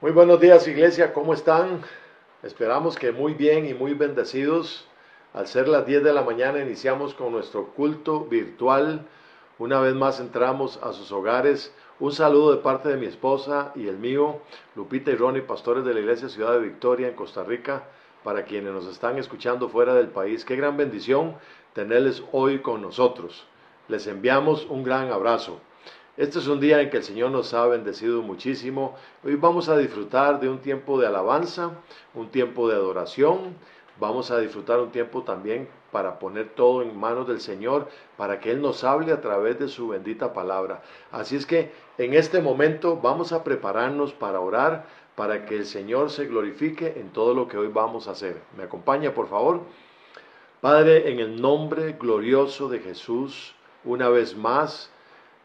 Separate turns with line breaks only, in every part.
Muy buenos días, iglesia, ¿cómo están? Esperamos que muy bien y muy bendecidos. Al ser las 10 de la mañana iniciamos con nuestro culto virtual. Una vez más entramos a sus hogares. Un saludo de parte de mi esposa y el mío, Lupita y Ronnie, pastores de la iglesia Ciudad de Victoria en Costa Rica, para quienes nos están escuchando fuera del país. Qué gran bendición tenerles hoy con nosotros. Les enviamos un gran abrazo. Este es un día en que el Señor nos ha bendecido muchísimo. Hoy vamos a disfrutar de un tiempo de alabanza, un tiempo de adoración. Vamos a disfrutar un tiempo también para poner todo en manos del Señor, para que Él nos hable a través de su bendita palabra. Así es que en este momento vamos a prepararnos para orar, para que el Señor se glorifique en todo lo que hoy vamos a hacer. ¿Me acompaña, por favor? Padre, en el nombre glorioso de Jesús, una vez más,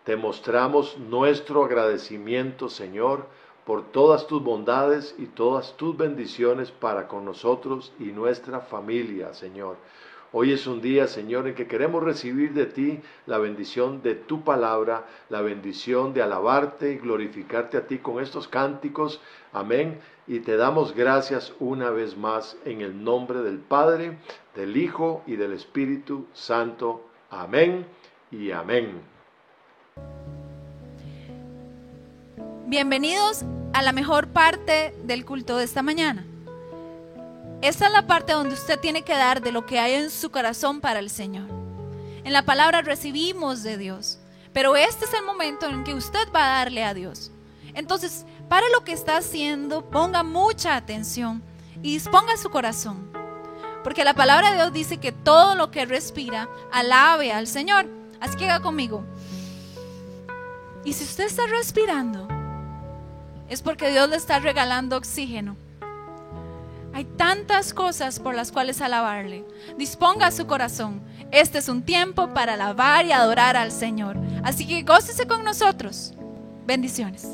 te mostramos nuestro agradecimiento, Señor, por todas tus bondades y todas tus bendiciones para con nosotros y nuestra familia, Señor. Hoy es un día, Señor, en que queremos recibir de ti la bendición de tu palabra, la bendición de alabarte y glorificarte a ti con estos cánticos. Amén. Y te damos gracias una vez más en el nombre del Padre, del Hijo y del Espíritu Santo. Amén y amén.
Bienvenidos a la mejor parte del culto de esta mañana. Esta es la parte donde usted tiene que dar de lo que hay en su corazón para el Señor. En la palabra recibimos de Dios, pero este es el momento en que usted va a darle a Dios. Entonces, para lo que está haciendo, ponga mucha atención y disponga su corazón, porque la palabra de Dios dice que todo lo que respira, alabe al Señor. Así que haga conmigo. Y si usted está respirando, es porque Dios le está regalando oxígeno. Hay tantas cosas por las cuales alabarle. Disponga su corazón. Este es un tiempo para alabar y adorar al Señor. Así que gócese con nosotros. Bendiciones.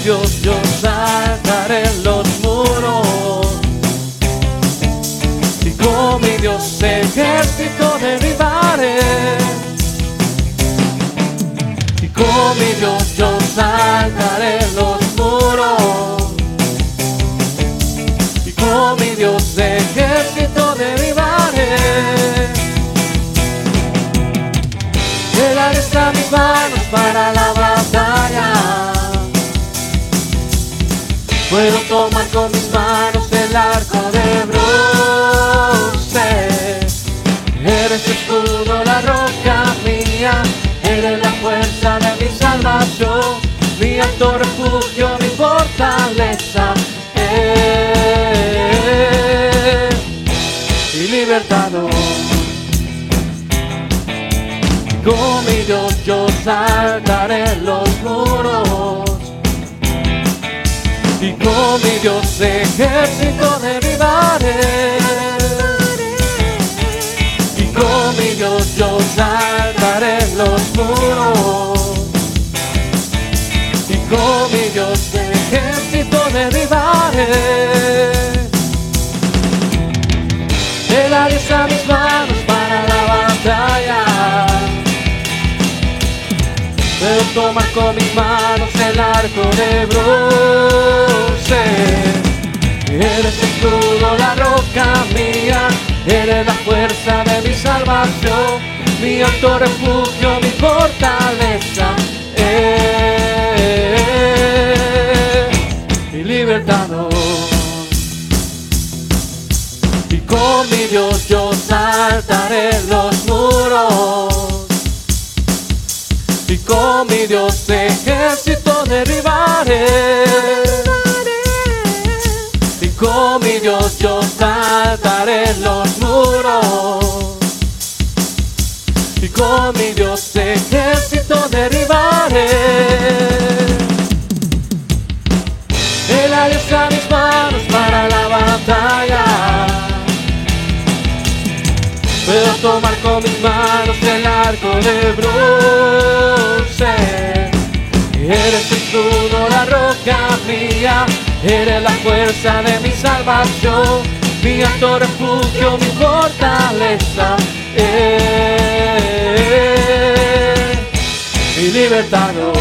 Dios, yo saltaré los muros y con mi Dios ejército derribaré. Y con mi Dios yo saltaré los muros y con mi Dios ejército derribaré. Él alza mis manos para la batalla. Puedo tomar con mis manos el arco de bronce. Eres escudo, la roca mía. Eres la fuerza de mi salvación. Mi alto refugio, mi fortaleza. Mi libertador. Con mi Dios yo saltaré los muros y con mi Dios ejército derribaré. Y con mi Dios yo saltaré los muros y con mi Dios ejército derribaré. Él alza mis manos para la batalla. Puedo tomar con mis manos el arco de bronce. Eres escudo, la roca mía. Eres la fuerza de mi salvación. Mi alto refugio, mi fortaleza. Mi libertador. Y con mi Dios yo saltaré los muros y con mi Dios ejército derribaré. Y con mi Dios yo saltaré los muros y con mi Dios ejército viento derribaré. Él alienta mis manos para la batalla. Puedo tomar con mis manos el arco de bronce. Eres el escudo, la roca mía, eres la fuerza de mi salvación, mi alto refugio, mi fortaleza, mi libertador,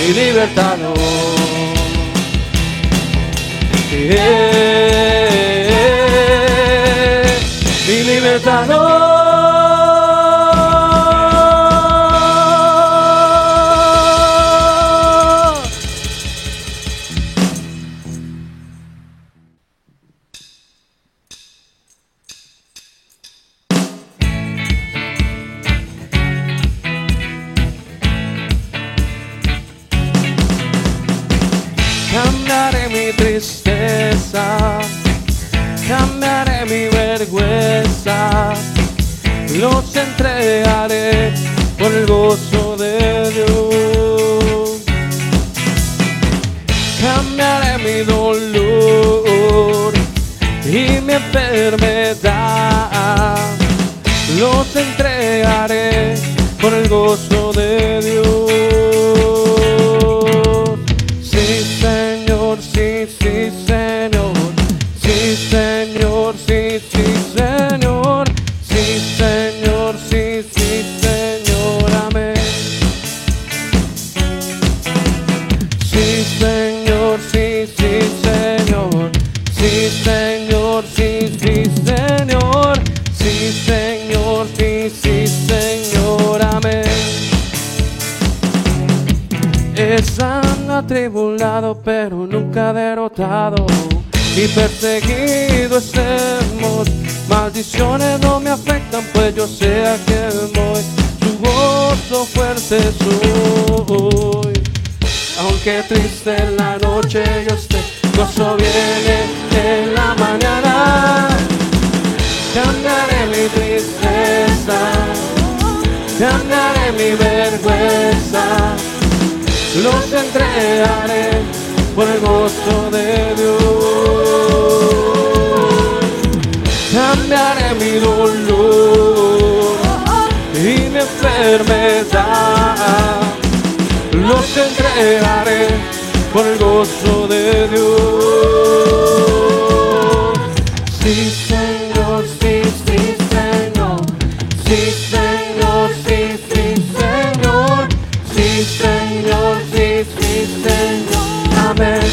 mi libertador, mi libertador. Cambiaré mi tristeza, cambiaré mi vergüenza, los entregaré por el gozo de Dios. Cambiaré mi dolor y mi enfermedad, los entregaré por el gozo de Dios. Sí, Señor, sí, sí, Señor. Sí, Señor, sí, sí, Señor. Sí, Señor, sí, sí, Señor. Amén. Sí, Señor, sí, sí, Señor. Sí, Señor, sí, sí, Señor. Sí, Señor, sí, sí, Señor. Amén. Estando atribulado pero nunca derrotado, y perseguido estemos, maldiciones no me afectan, pues yo sé a quién voy, su gozo fuerte soy. Aunque triste en la noche yo esté, gozo viene en la mañana. Cambiaré mi tristeza, cambiaré mi vergüenza, los entregaré por el gozo de Dios. Cambiaré mi dolor y mi enfermedad, los entregaré por el gozo de Dios. Sí, Señor, sí, sí, Señor. Sí, Señor, sí, sí, Señor. Sí, Señor, sí, sí, Señor. Amén.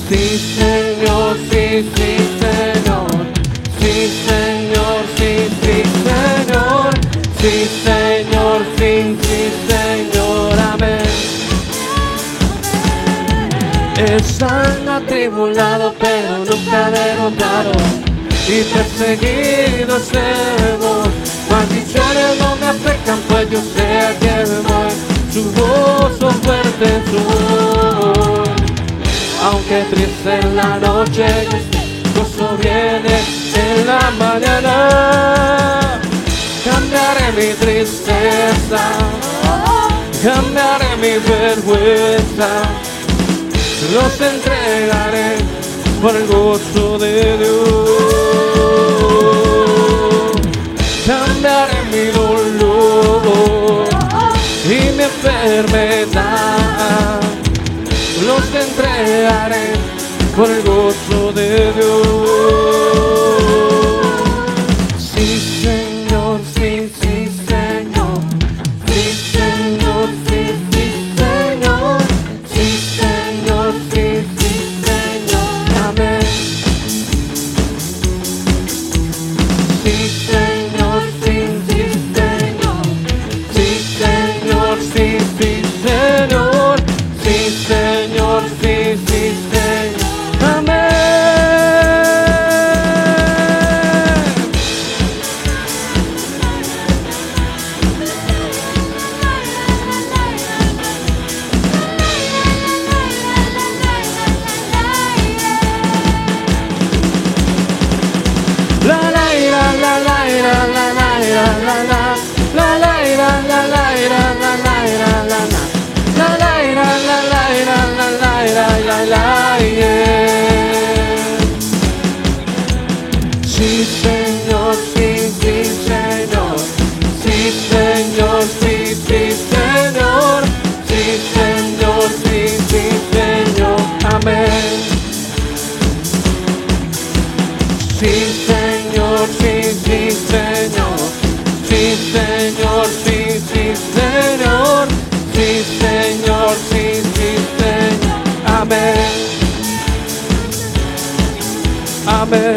Sí, Señor, sí, sí, Señor. Sí, Señor, sí, sí, Señor. Sí, Señor, sí, sí, Señor. Amén. Están atribulados pero nunca derrotados, y perseguidos seremos, maldiciones no me afectan, pues yo sé a quién voy, su gozo fuerte soy. Aunque triste en la noche yo esté, gozo viene en la mañana. Cambiaré mi tristeza, cambiaré mi vergüenza, los entregaré por el gozo de Dios. Cambiaré mi dolor y mi enfermedad, los entregaré por el gozo de Dios. Sí, Señor, sí, sí, Señor. Sí, Señor, sí, sí, Señor. Sí, Señor, sí, sí, Señor. Amén. Sí, Señor, sí, sí, Señor. Sí, Señor, sí, sí, Señor. Sí, Señor, sí, sí, Señor. Amén. Señor, sí, sí, Señor. Sí, Señor, sí, sí, Señor. Amén. Amén.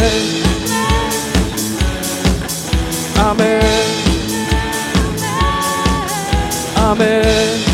Amén. Amén.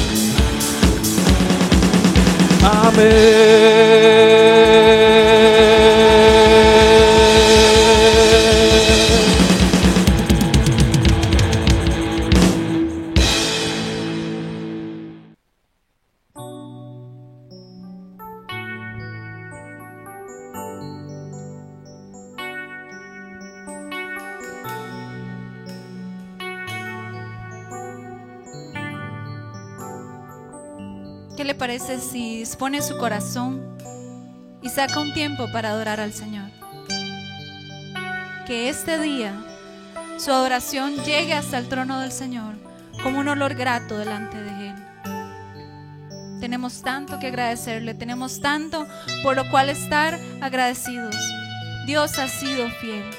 ¿Qué le parece si dispone su corazón y saca un tiempo para adorar al Señor? Que este día su adoración llegue hasta el trono del Señor como un olor grato delante de Él. Tenemos tanto que agradecerle, tenemos tanto por lo cual estar agradecidos. Dios ha sido fiel.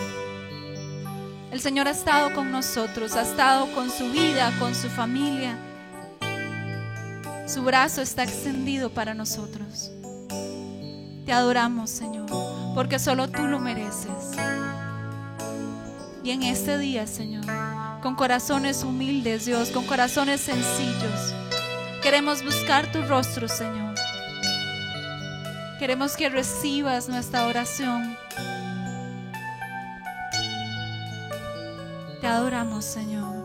El Señor ha estado con nosotros, ha estado con su vida, con su familia. Su brazo está extendido para nosotros. Te adoramos, Señor, porque solo tú lo mereces. Y en este día, Señor, con corazones humildes, Dios, con corazones sencillos, queremos buscar tu rostro, Señor. Queremos que recibas nuestra oración. Te adoramos, Señor.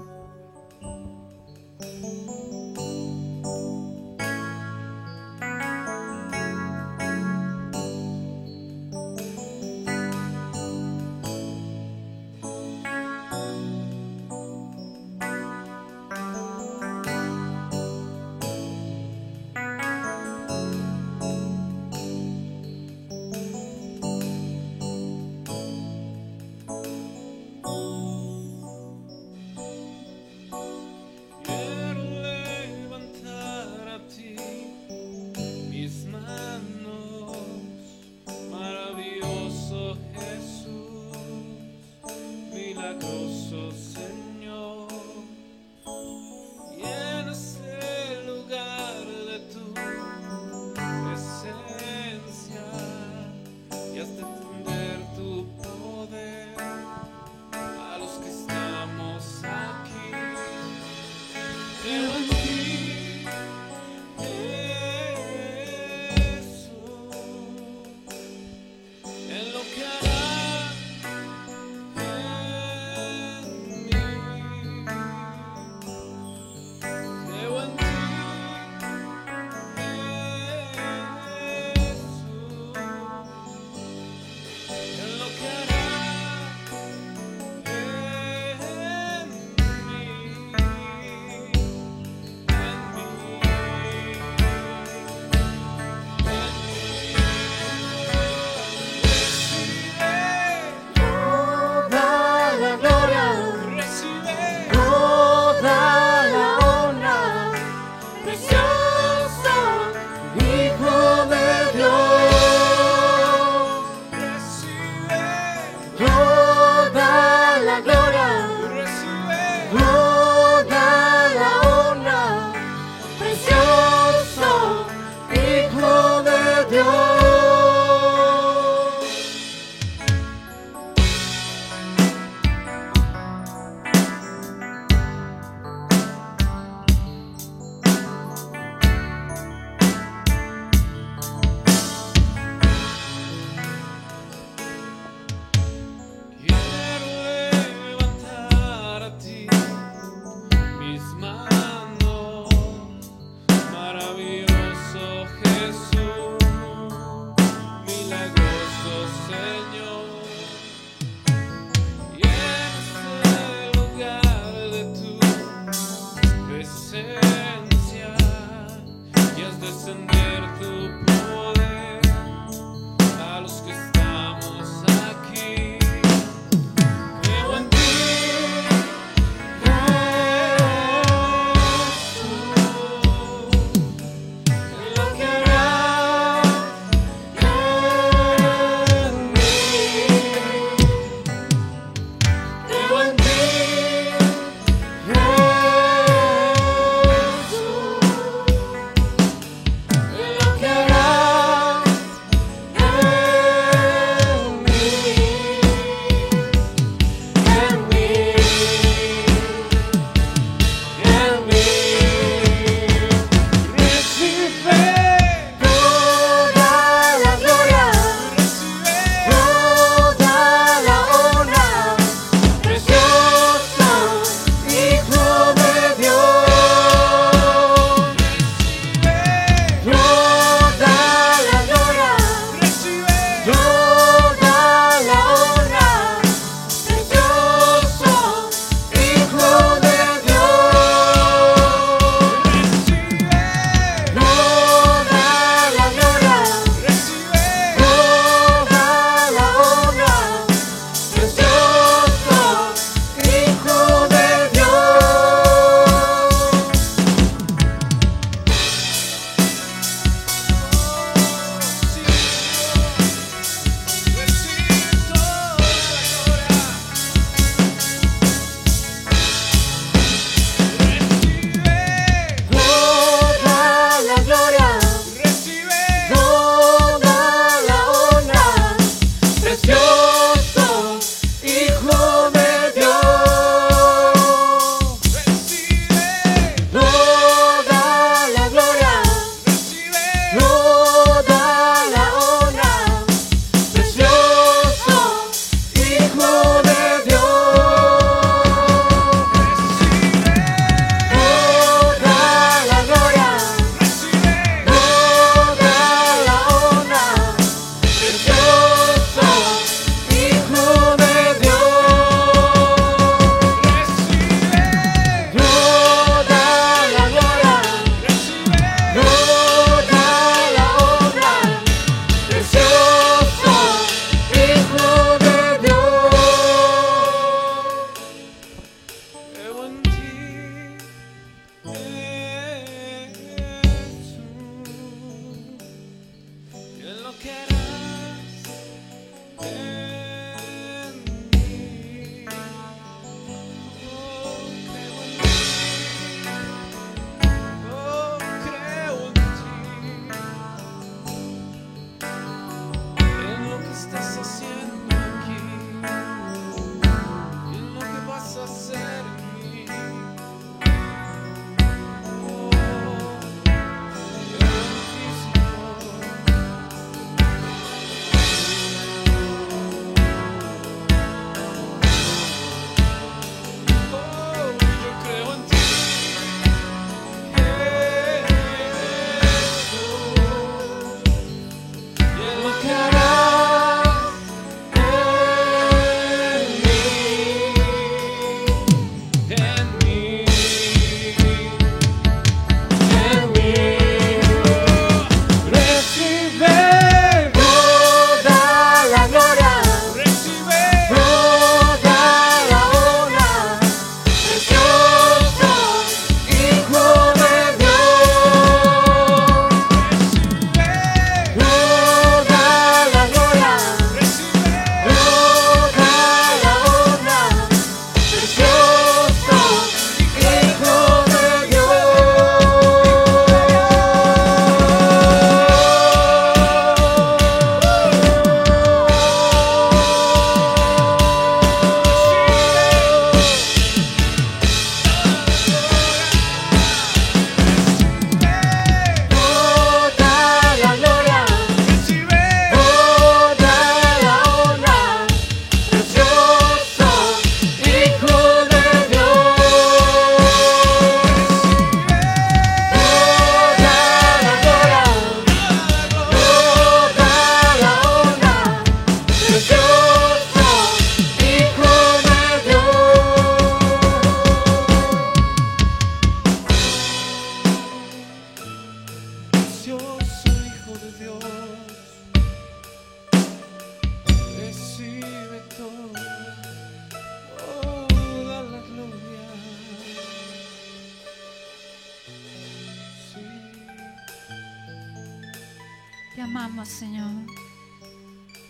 amamos, Señor.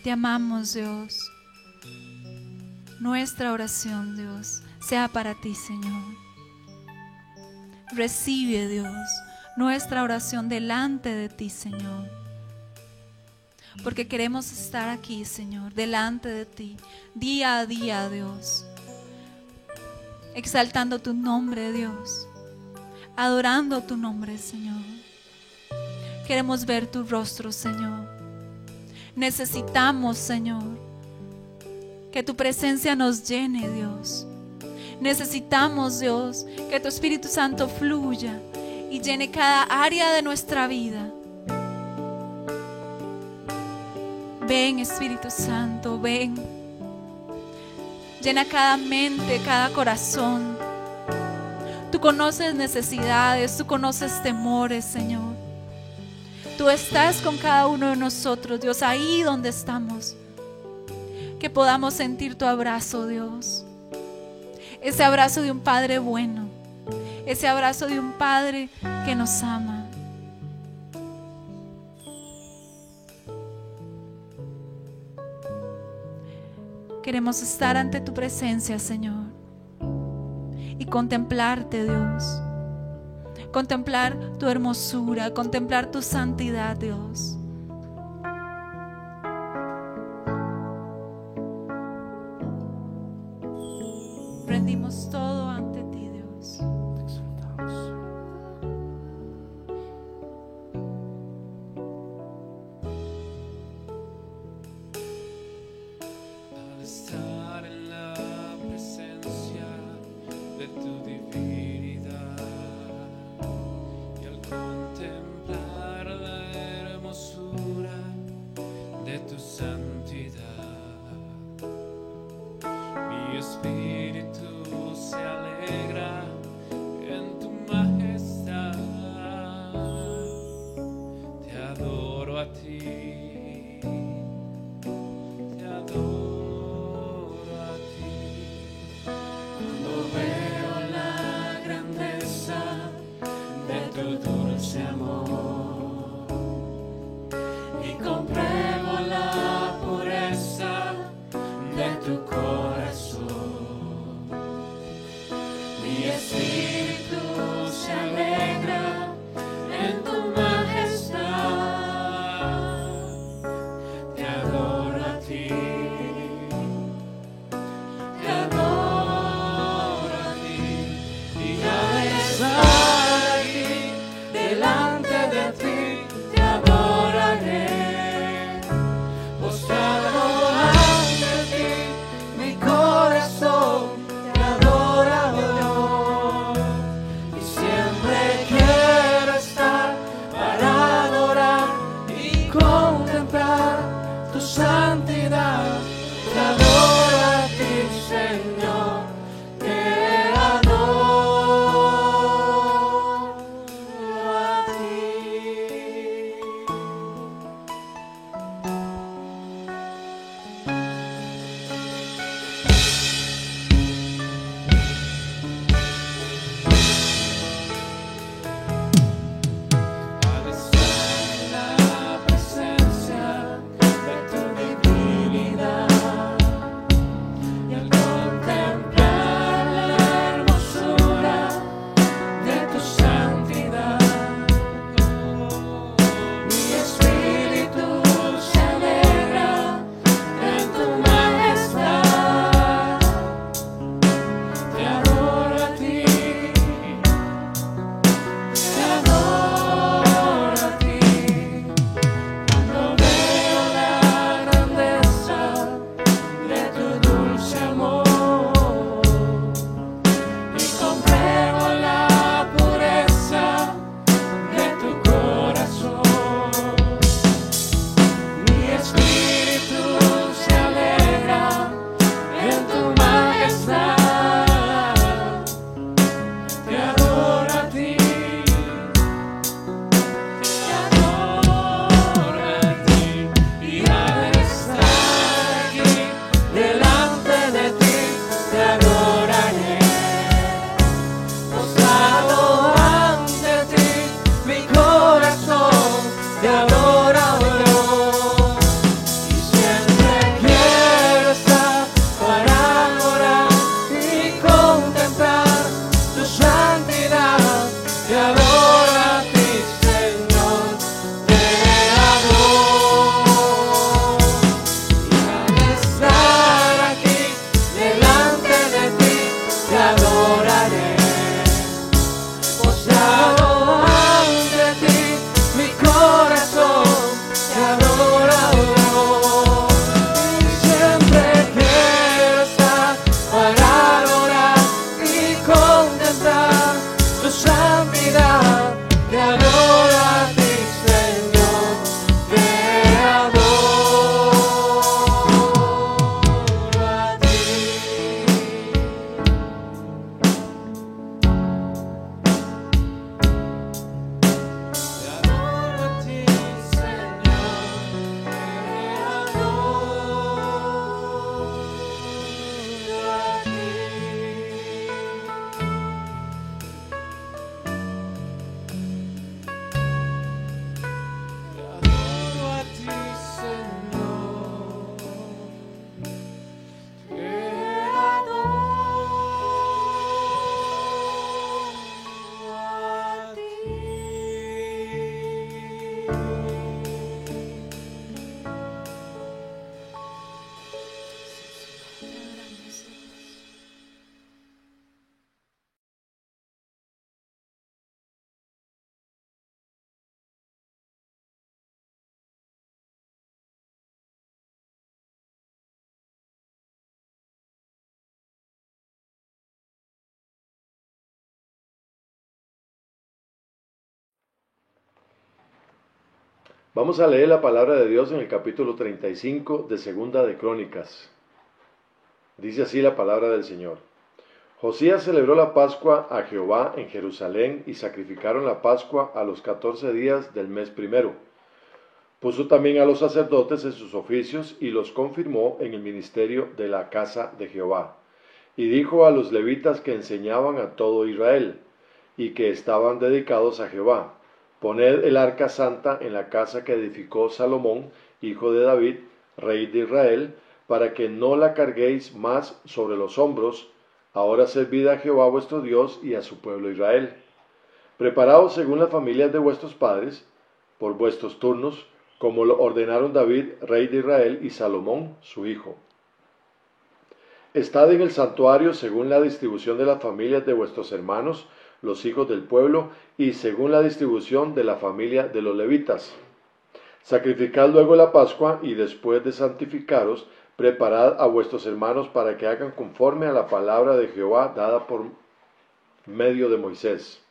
Te amamos, Dios. Nuestra oración, Dios, sea para ti, Señor. Recibe, Dios, nuestra oración delante de ti, Señor. Porque queremos estar aquí, Señor, delante de ti, día a día, Dios. Exaltando tu nombre, Dios. Adorando tu nombre, Señor. Queremos ver tu rostro, Señor. Necesitamos, Señor, que tu presencia nos llene, Dios. Necesitamos, Dios, que tu Espíritu Santo fluya y llene cada área de nuestra vida. Ven, Espíritu Santo, ven. Llena cada mente, cada corazón. Tú conoces necesidades, tú conoces temores, Señor. Tú estás con cada uno de nosotros, Dios, ahí donde estamos. Que podamos sentir tu abrazo, Dios. Ese abrazo de un Padre bueno. Ese abrazo de un Padre que nos ama. Queremos estar ante tu presencia, Señor, y contemplarte, Dios. Contemplar tu hermosura, contemplar tu santidad, Dios. Rendimos todo ante ti, Dios.
Te exaltamos. Al estar en la presencia de tu divinidad y al contemplar la hermosura de tu santidad, mi espíritu se alegra en tu majestad. Te adoro a ti. Te adoro a ti. Cuando veo la grandeza de tu dulce amor y compruebo la pureza de tu corazón, mi espíritu se alegra en tu majestad. Te adoro a ti. Te adoro a ti. Y al estar aquí delante de ti, te adoraré. Postrado ante ti, mi corazón te adora, oh Dios.
Vamos a leer la palabra de Dios en el capítulo 35 de Segunda de Crónicas. Dice así la palabra del Señor. Josías celebró la Pascua a Jehová en Jerusalén y sacrificaron la Pascua a los 14 días del mes primero. Puso también a los sacerdotes en sus oficios y los confirmó en el ministerio de la casa de Jehová. Y dijo a los levitas que enseñaban a todo Israel y que estaban dedicados a Jehová: poned el arca santa en la casa que edificó Salomón, hijo de David, rey de Israel, para que no la carguéis más sobre los hombros. Ahora servid a Jehová vuestro Dios y a su pueblo Israel. Preparaos según las familias de vuestros padres, por vuestros turnos, como lo ordenaron David, rey de Israel, y Salomón, su hijo. Estad en el santuario según la distribución de las familias de vuestros hermanos, los hijos del pueblo, y según la distribución de la familia de los levitas. Sacrificad luego la Pascua, y después de santificaros, preparad a vuestros hermanos para que hagan conforme a la palabra de Jehová dada por medio de Moisés.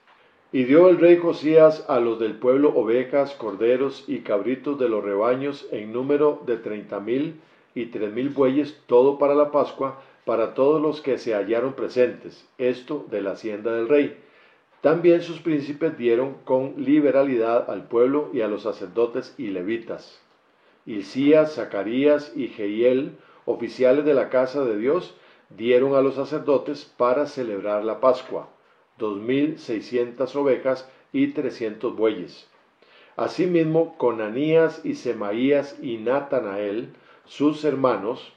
Y dio el rey Josías a los del pueblo ovejas, corderos y cabritos de los rebaños en número de 30,000 y 3,000 bueyes, todo para la Pascua, para todos los que se hallaron presentes, esto de la hacienda del rey. También sus príncipes dieron con liberalidad al pueblo y a los sacerdotes y levitas. Hilcías, Zacarías y Jehiel, oficiales de la casa de Dios, dieron a los sacerdotes para celebrar la Pascua 2,600 ovejas y 300 bueyes. Asimismo, Conanías y Semaías y Natanael, sus hermanos,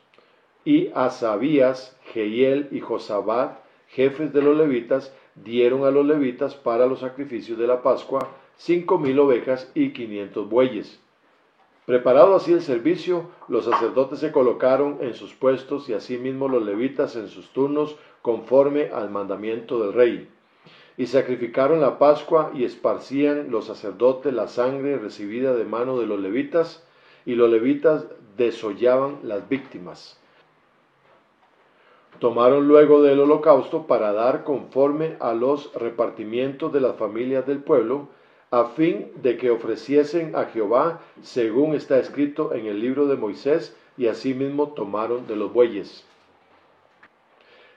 y Asabías, Jehiel y Josabad, jefes de los levitas, dieron a los levitas para los sacrificios de la Pascua 5,000 ovejas y 500 bueyes. Preparado así el servicio, los sacerdotes se colocaron en sus puestos y asimismo los levitas en sus turnos conforme al mandamiento del rey. Y sacrificaron la Pascua y esparcían los sacerdotes la sangre recibida de mano de los levitas, y los levitas desollaban las víctimas. Tomaron luego del holocausto para dar conforme a los repartimientos de las familias del pueblo, a fin de que ofreciesen a Jehová según está escrito en el libro de Moisés, y asimismo tomaron de los bueyes.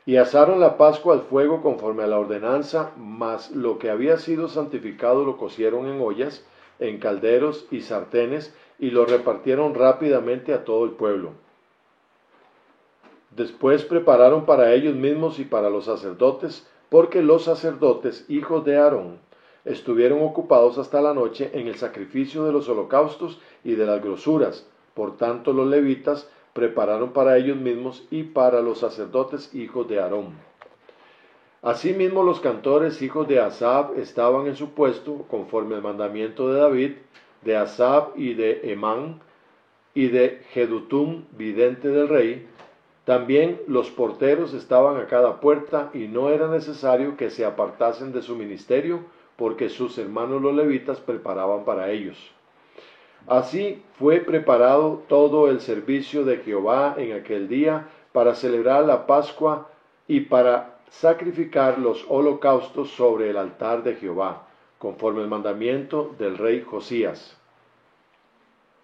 Y asaron la Pascua al fuego conforme a la ordenanza, mas lo que había sido santificado lo cocieron en ollas, en calderos y sartenes, y lo repartieron rápidamente a todo el pueblo. Después prepararon para ellos mismos y para los sacerdotes, porque los sacerdotes, hijos de Aarón, estuvieron ocupados hasta la noche en el sacrificio de los holocaustos y de las grosuras. Por tanto, los levitas prepararon para ellos mismos y para los sacerdotes, hijos de Aarón. Asimismo, los cantores, hijos de Asaf, estaban en su puesto, conforme al mandamiento de David, de Asaf y de Emán, y de Jedutum, vidente del rey. También los porteros estaban a cada puerta, y no era necesario que se apartasen de su ministerio, porque sus hermanos los levitas preparaban para ellos. Así fue preparado todo el servicio de Jehová en aquel día para celebrar la Pascua y para sacrificar los holocaustos sobre el altar de Jehová, conforme al mandamiento del rey Josías.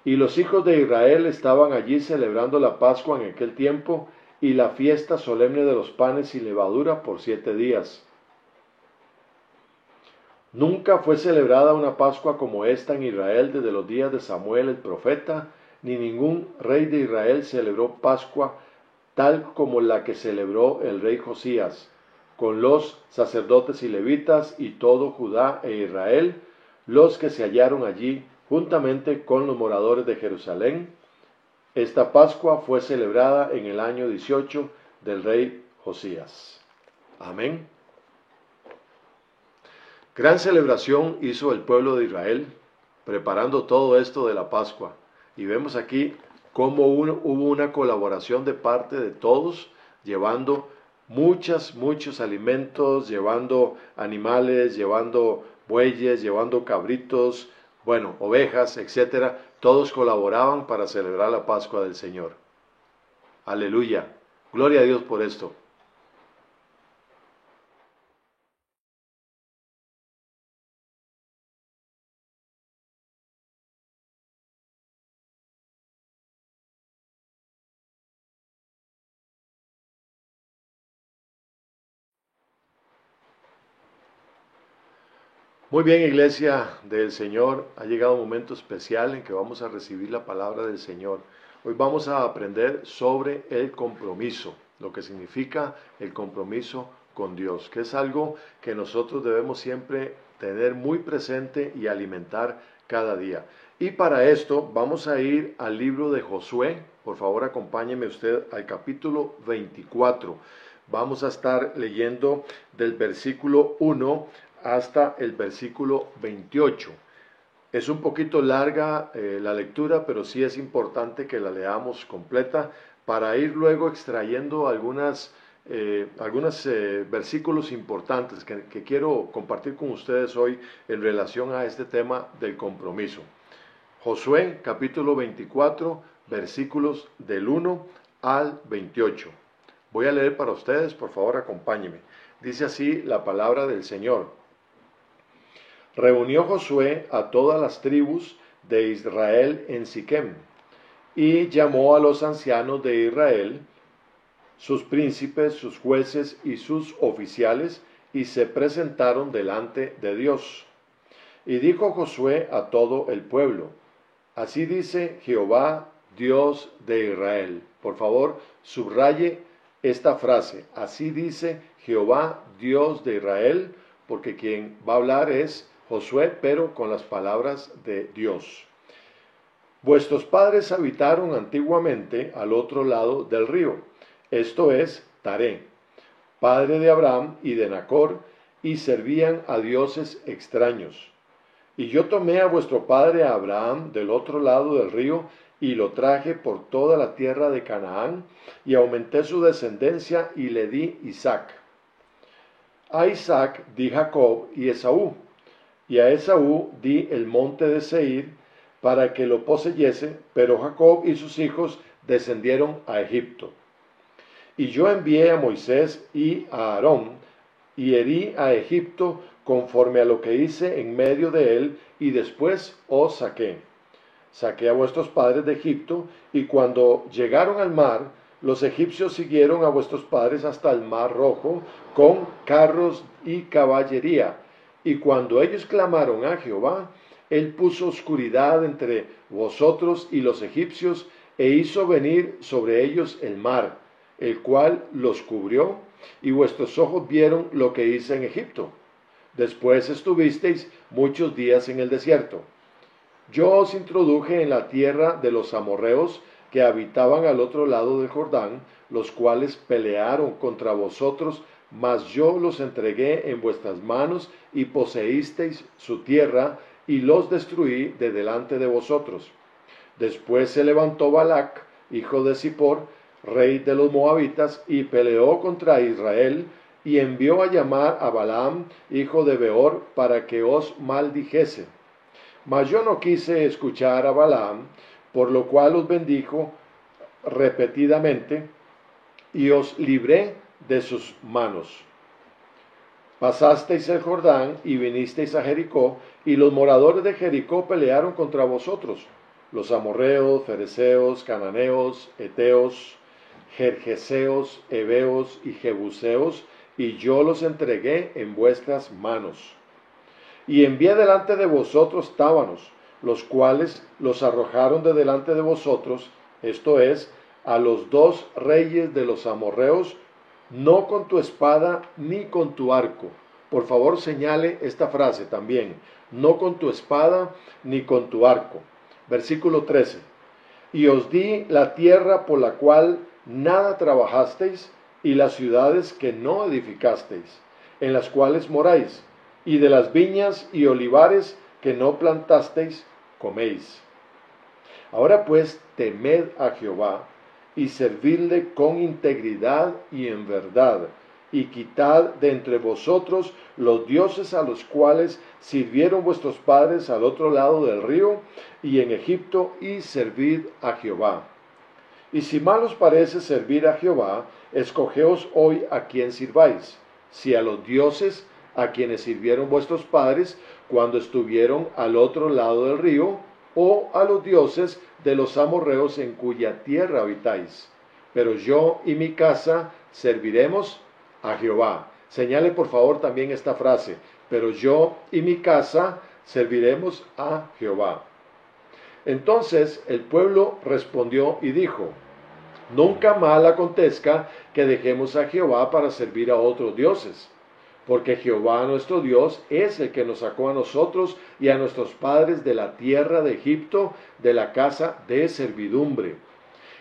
Y los hijos de Israel estaban allí celebrando la Pascua en aquel tiempo y la fiesta solemne de los panes sin levadura por 7 días. Nunca fue celebrada una Pascua como esta en Israel desde los días de Samuel el profeta, ni ningún rey de Israel celebró Pascua tal como la que celebró el rey Josías, con los sacerdotes y levitas y todo Judá e Israel, los que se hallaron allí juntamente con los moradores de Jerusalén. Esta Pascua fue celebrada en el año 18 del rey Josías. Amén. Gran celebración hizo el pueblo de Israel, preparando todo esto de la Pascua. Y vemos aquí cómo hubo una colaboración de parte de todos, llevando muchos alimentos, llevando animales, llevando bueyes, llevando cabritos, ovejas, etcétera. Todos colaboraban para celebrar la Pascua del Señor. Aleluya. Gloria a Dios por esto. Muy bien, iglesia del Señor, ha llegado un momento especial en que vamos a recibir la palabra del Señor. Hoy vamos a aprender sobre el compromiso, lo que significa el compromiso con Dios, que es algo que nosotros debemos siempre tener muy presente y alimentar cada día. Y para esto vamos a ir al libro de Josué. Por favor, acompáñeme usted al capítulo 24. Vamos a estar leyendo del versículo 1 hasta el versículo 28. Es un poquito larga la lectura, pero sí es importante que la leamos completa para ir luego extrayendo algunos versículos importantes que quiero compartir con ustedes hoy en relación a este tema del compromiso. Josué capítulo 24, versículos del 1 al 28. Voy a leer para ustedes, por favor acompáñenme. Dice así la palabra del Señor. Reunió Josué a todas las tribus de Israel en Siquem, y llamó a los ancianos de Israel, sus príncipes, sus jueces y sus oficiales, y se presentaron delante de Dios. Y dijo Josué a todo el pueblo: así dice Jehová, Dios de Israel. Por favor, subraye esta frase: así dice Jehová, Dios de Israel, porque quien va a hablar es Josué, pero con las palabras de Dios. Vuestros padres habitaron antiguamente al otro lado del río, esto es Taré, padre de Abraham y de Nacor, y servían a dioses extraños. Y yo tomé a vuestro padre Abraham del otro lado del río, y lo traje por toda la tierra de Canaán, y aumenté su descendencia, y le di Isaac. A Isaac di Jacob y Esaú, y a Esaú di el monte de Seir para que lo poseyese, pero Jacob y sus hijos descendieron a Egipto. Y yo envié a Moisés y a Aarón, y herí a Egipto conforme a lo que hice en medio de él, y después os saqué. Saqué a vuestros padres de Egipto, y cuando llegaron al mar, los egipcios siguieron a vuestros padres hasta el mar Rojo, con carros y caballería. Y cuando ellos clamaron a Jehová, él puso oscuridad entre vosotros y los egipcios, e hizo venir sobre ellos el mar, el cual los cubrió, y vuestros ojos vieron lo que hice en Egipto. Después estuvisteis muchos días en el desierto. Yo os introduje en la tierra de los amorreos que habitaban al otro lado del Jordán, los cuales pelearon contra vosotros, mas yo los entregué en vuestras manos, y poseísteis su tierra, y los destruí de delante de vosotros. Después se levantó Balac, hijo de Zippor, rey de los moabitas, y peleó contra Israel, y envió a llamar a Balaam, hijo de Beor, para que os maldijese. Mas yo no quise escuchar a Balaam, por lo cual os bendijo repetidamente, y os libré de sus manos. Pasasteis el Jordán y vinisteis a Jericó, y los moradores de Jericó pelearon contra vosotros, los amorreos, fereceos, cananeos, eteos, gergeseos, heveos y jebuseos, y yo los entregué en vuestras manos. Y envié delante de vosotros tábanos, los cuales los arrojaron de delante de vosotros, esto es, a los dos reyes de los amorreos, no con tu espada ni con tu arco. Por favor, señale esta frase también, no con tu espada ni con tu arco. Versículo 13. Y os di la tierra por la cual nada trabajasteis, y las ciudades que no edificasteis, en las cuales moráis, y de las viñas y olivares que no plantasteis, coméis. Ahora pues, temed a Jehová, y servidle con integridad y en verdad, y quitad de entre vosotros los dioses a los cuales sirvieron vuestros padres al otro lado del río y en Egipto, y servid a Jehová. Y si mal os parece servir a Jehová, escogeos hoy a quien sirváis, si a los dioses a quienes sirvieron vuestros padres cuando estuvieron al otro lado del río, o a los dioses de los amorreos en cuya tierra habitáis. Pero yo y mi casa serviremos a Jehová. Señale por favor también esta frase: pero yo y mi casa serviremos a Jehová. Entonces el pueblo respondió y dijo: nunca mal acontezca que dejemos a Jehová para servir a otros dioses, porque Jehová nuestro Dios es el que nos sacó a nosotros y a nuestros padres de la tierra de Egipto, de la casa de servidumbre,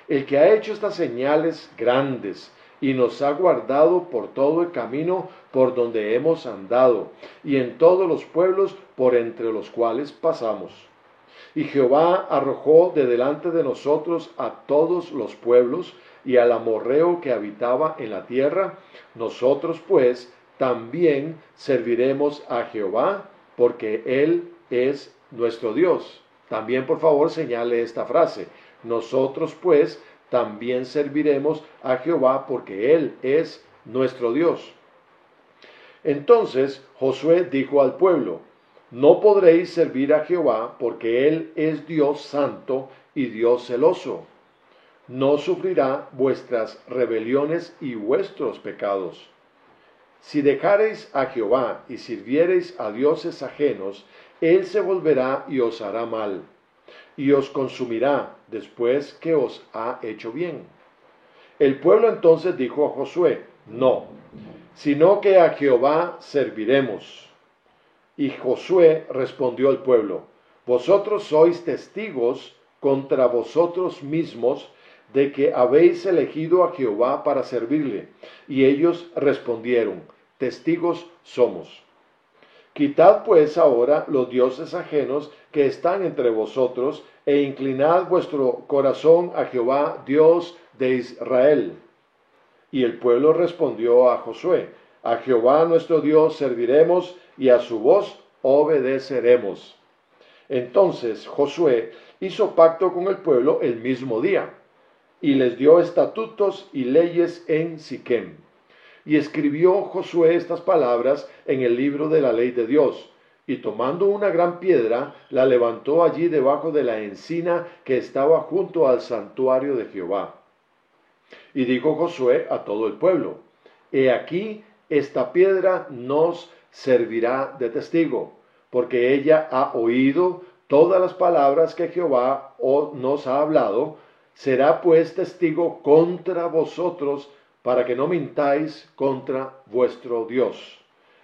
el que ha hecho estas señales grandes y nos ha guardado por todo el camino por donde hemos andado y en todos los pueblos por entre los cuales pasamos. Y Jehová arrojó de delante de nosotros a todos los pueblos y al amorreo que habitaba en la tierra. Nosotros pues también serviremos a Jehová, porque Él es nuestro Dios. También por favor señale esta frase: nosotros pues también serviremos a Jehová, porque Él es nuestro Dios. Entonces Josué dijo al pueblo: no podréis servir a Jehová, porque Él es Dios santo y Dios celoso. No sufrirá vuestras rebeliones y vuestros pecados. Si dejareis a Jehová y sirviereis a dioses ajenos, Él se volverá y os hará mal, y os consumirá después que os ha hecho bien. El pueblo entonces dijo a Josué: no, sino que a Jehová serviremos. Y Josué respondió al pueblo: vosotros sois testigos contra vosotros mismos de que habéis elegido a Jehová para servirle. Y ellos respondieron: testigos somos. Quitad pues ahora los dioses ajenos que están entre vosotros, e inclinad vuestro corazón a Jehová, Dios de Israel. Y el pueblo respondió a Josué: a Jehová nuestro Dios serviremos, y a su voz obedeceremos. Entonces Josué hizo pacto con el pueblo el mismo día, y les dio estatutos y leyes en Siquem. Y escribió Josué estas palabras en el libro de la ley de Dios, y tomando una gran piedra, la levantó allí debajo de la encina que estaba junto al santuario de Jehová. Y dijo Josué a todo el pueblo: he aquí, esta piedra nos servirá de testigo, porque ella ha oído todas las palabras que Jehová nos ha hablado. Será pues testigo contra vosotros, para que no mintáis contra vuestro Dios.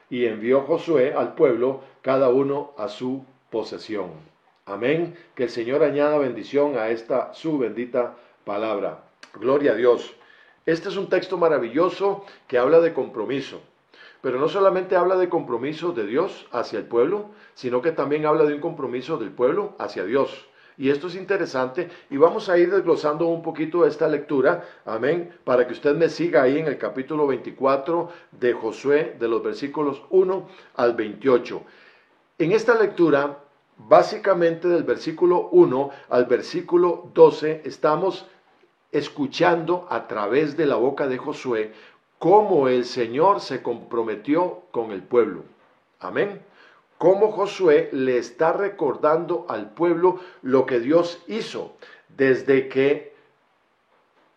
Y envió Josué al pueblo, cada uno a su posesión. Amén. Que el Señor añada bendición a esta su bendita palabra. Gloria a Dios. Este es un texto maravilloso que habla de compromiso. Pero no solamente habla de compromiso de Dios hacia el pueblo, sino que también habla de un compromiso del pueblo hacia Dios. Y esto es interesante, y vamos a ir desglosando un poquito esta lectura, amén, para que usted me siga ahí en el capítulo 24 de Josué, de los versículos 1 al 28. En esta lectura, básicamente del versículo 1 al versículo 12, estamos escuchando a través de la boca de Josué cómo el Señor se comprometió con el pueblo. Amén. Cómo Josué le está recordando al pueblo lo que Dios hizo desde que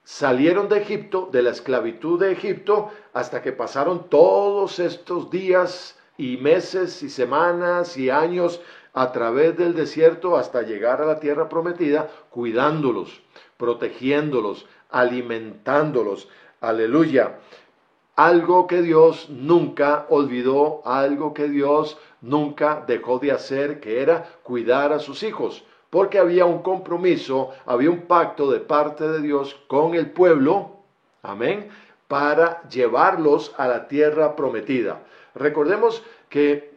salieron de Egipto, de la esclavitud de Egipto, hasta que pasaron todos estos días y meses y semanas y años a través del desierto hasta llegar a la tierra prometida, cuidándolos, protegiéndolos, alimentándolos. Aleluya. Algo que Dios nunca olvidó, algo que Dios nunca dejó de hacer, que era cuidar a sus hijos, porque había un compromiso, había un pacto de parte de Dios con el pueblo, amén, para llevarlos a la tierra prometida. Recordemos que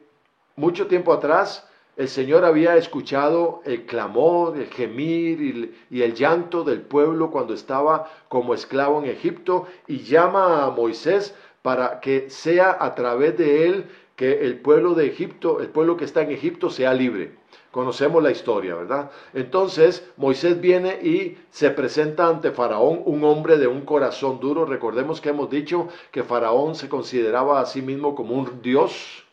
mucho tiempo atrás el Señor había escuchado el clamor, el gemir y el llanto del pueblo cuando estaba como esclavo en Egipto, y llama a Moisés para que sea a través de él que el pueblo de Egipto, el pueblo que está en Egipto, sea libre. Conocemos la historia, ¿verdad? Entonces Moisés viene y se presenta ante Faraón, un hombre de un corazón duro. Recordemos que hemos dicho que Faraón se consideraba a sí mismo como un dios,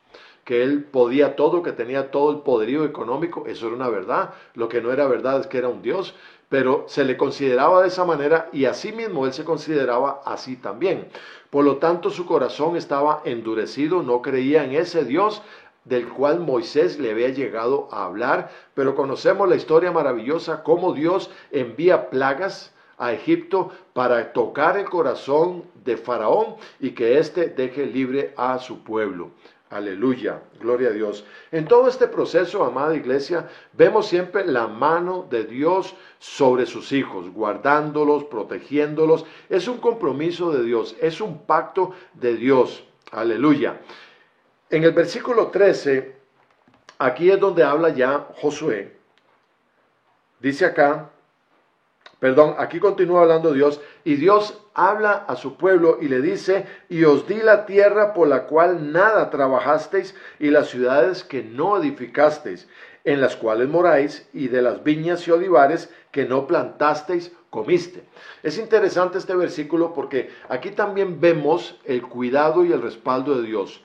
que él podía todo, que tenía todo el poderío económico. Eso era una verdad. Lo que no era verdad es que era un Dios. pero se le consideraba de esa manera y asimismo él se consideraba así también. Por lo tanto, su corazón estaba endurecido, no creía en ese Dios del cual Moisés le había llegado a hablar, pero conocemos la historia maravillosa, cómo Dios envía plagas a Egipto para tocar el corazón de Faraón y que éste deje libre a su pueblo. Aleluya, gloria a Dios. En todo este proceso, amada iglesia, vemos siempre la mano de Dios sobre sus hijos, guardándolos, protegiéndolos. Es un compromiso de Dios, es un pacto de Dios. Aleluya. En el versículo 13, aquí es donde habla ya Josué. Dice acá, aquí continúa hablando Dios, y Dios habla a su pueblo y le dice, y os di la tierra por la cual nada trabajasteis, y las ciudades que no edificasteis, en las cuales moráis, y de las viñas y olivares que no plantasteis, comiste. Es interesante este versículo porque aquí también vemos el cuidado y el respaldo de Dios.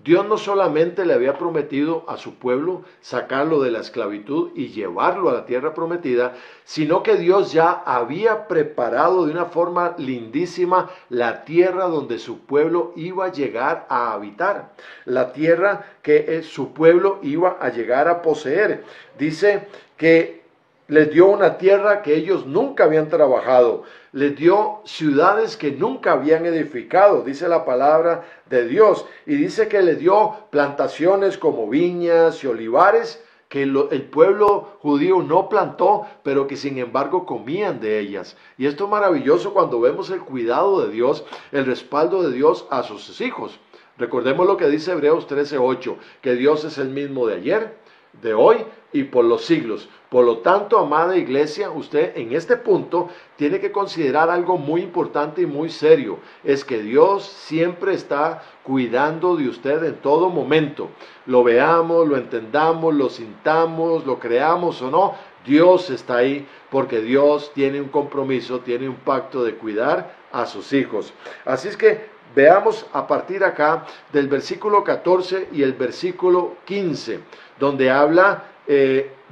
Dios no solamente le había prometido a su pueblo sacarlo de la esclavitud y llevarlo a la tierra prometida, sino que Dios ya había preparado de una forma lindísima la tierra donde su pueblo iba a llegar a habitar, la tierra que su pueblo iba a llegar a poseer. Dice que les dio una tierra que ellos nunca habían trabajado, les dio ciudades que nunca habían edificado, dice la palabra de Dios, y dice que les dio plantaciones como viñas y olivares, que el pueblo judío no plantó, pero que sin embargo comían de ellas. Y esto es maravilloso cuando vemos el cuidado de Dios, el respaldo de Dios a sus hijos. Recordemos lo que dice Hebreos 13:8, que Dios es el mismo de ayer, de hoy y por los siglos. Por lo tanto, amada iglesia, usted en este punto tiene que considerar algo muy importante y muy serio. Es que Dios siempre está cuidando de usted en todo momento. Lo veamos, lo entendamos, lo sintamos, lo creamos o no, Dios está ahí porque Dios tiene un compromiso, tiene un pacto de cuidar a sus hijos. Así es que veamos a partir acá del versículo 14 y el versículo 15, donde habla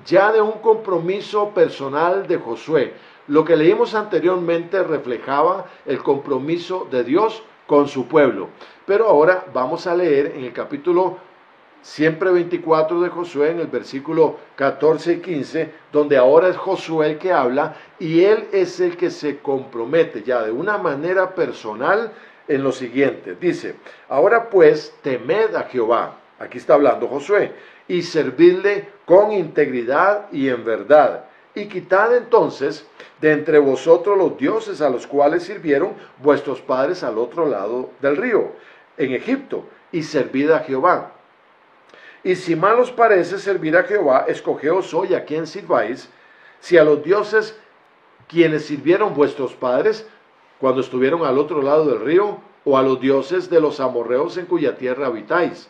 ya de un compromiso personal de Josué. Lo que leímos anteriormente reflejaba el compromiso de Dios con su pueblo. Pero ahora vamos a leer en el capítulo siempre 24 de Josué, en el versículo 14 y 15, donde ahora es Josué el que habla y él es el que se compromete ya de una manera personal en lo siguiente. Dice, ahora pues temed a Jehová, aquí está hablando Josué, y servidle con integridad y en verdad, y quitad entonces de entre vosotros los dioses a los cuales sirvieron vuestros padres al otro lado del río, en Egipto, y servid a Jehová. Y si mal os parece servir a Jehová, escogeos hoy a quién sirváis, si a los dioses quienes sirvieron vuestros padres cuando estuvieron al otro lado del río, o a los dioses de los amorreos en cuya tierra habitáis.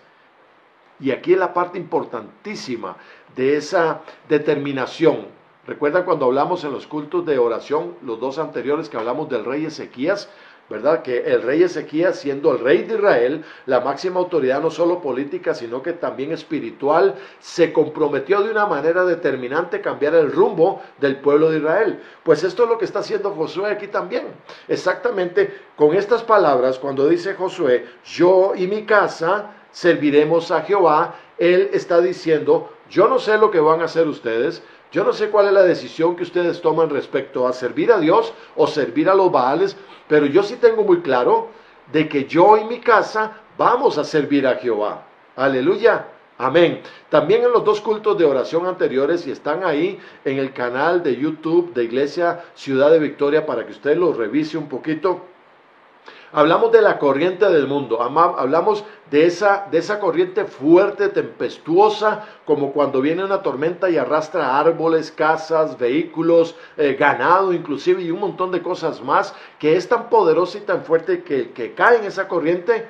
Y aquí es la parte importantísima de esa determinación. ¿Recuerdan cuando hablamos en los cultos de oración, los dos anteriores que hablamos del rey Ezequías? ¿Verdad? Que el rey Ezequías, siendo el rey de Israel, la máxima autoridad no solo política, sino que también espiritual, se comprometió de una manera determinante a cambiar el rumbo del pueblo de Israel. Pues esto es lo que está haciendo Josué aquí también. Exactamente con estas palabras, cuando dice Josué, yo y mi casa serviremos a Jehová, él está diciendo, yo no sé lo que van a hacer ustedes, yo no sé cuál es la decisión que ustedes toman respecto a servir a Dios o servir a los Baales, pero yo sí tengo muy claro de que yo y mi casa vamos a servir a Jehová. Aleluya, amén. También en los dos cultos de oración anteriores, y están ahí en el canal de YouTube de Iglesia Ciudad de Victoria para que usted los revise un poquito, hablamos de la corriente del mundo, hablamos de esa corriente fuerte, tempestuosa, como cuando viene una tormenta y arrastra árboles, casas, vehículos, ganado inclusive, y un montón de cosas más, que es tan poderosa y tan fuerte que el que cae en esa corriente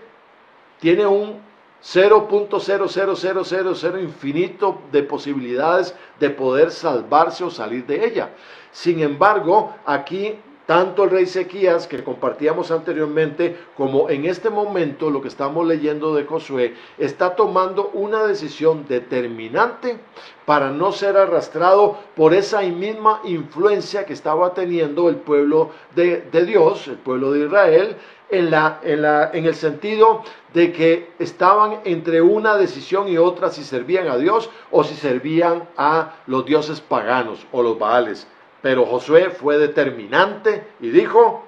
tiene un 0.00000 infinito de posibilidades de poder salvarse o salir de ella. Sin embargo, aquí tanto el rey Ezequías, que compartíamos anteriormente, como en este momento lo que estamos leyendo de Josué, está tomando una decisión determinante para no ser arrastrado por esa misma influencia que estaba teniendo el pueblo de Dios, el pueblo de Israel, en el sentido de que estaban entre una decisión y otra, si servían a Dios o si servían a los dioses paganos o los Baales. Pero Josué fue determinante y dijo: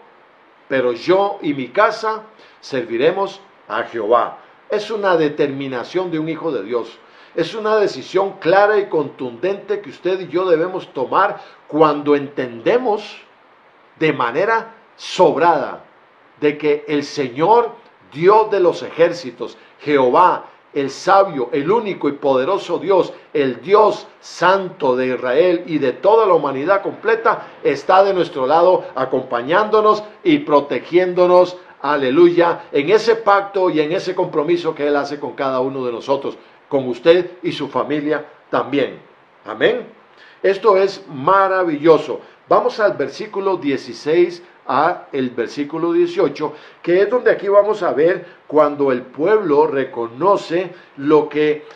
pero yo y mi casa serviremos a Jehová. Es una determinación de un hijo de Dios. Es una decisión clara y contundente que usted y yo debemos tomar cuando entendemos de manera sobrada de que el Señor, Dios de los ejércitos, Jehová, el sabio, el único y poderoso Dios, el Dios santo de Israel y de toda la humanidad completa, está de nuestro lado, acompañándonos y protegiéndonos, aleluya, en ese pacto y en ese compromiso que Él hace con cada uno de nosotros, con usted y su familia también. Amén. Esto es maravilloso. Vamos al versículo 16 a el versículo 18, que es donde aquí vamos a ver cuando el pueblo reconoce lo que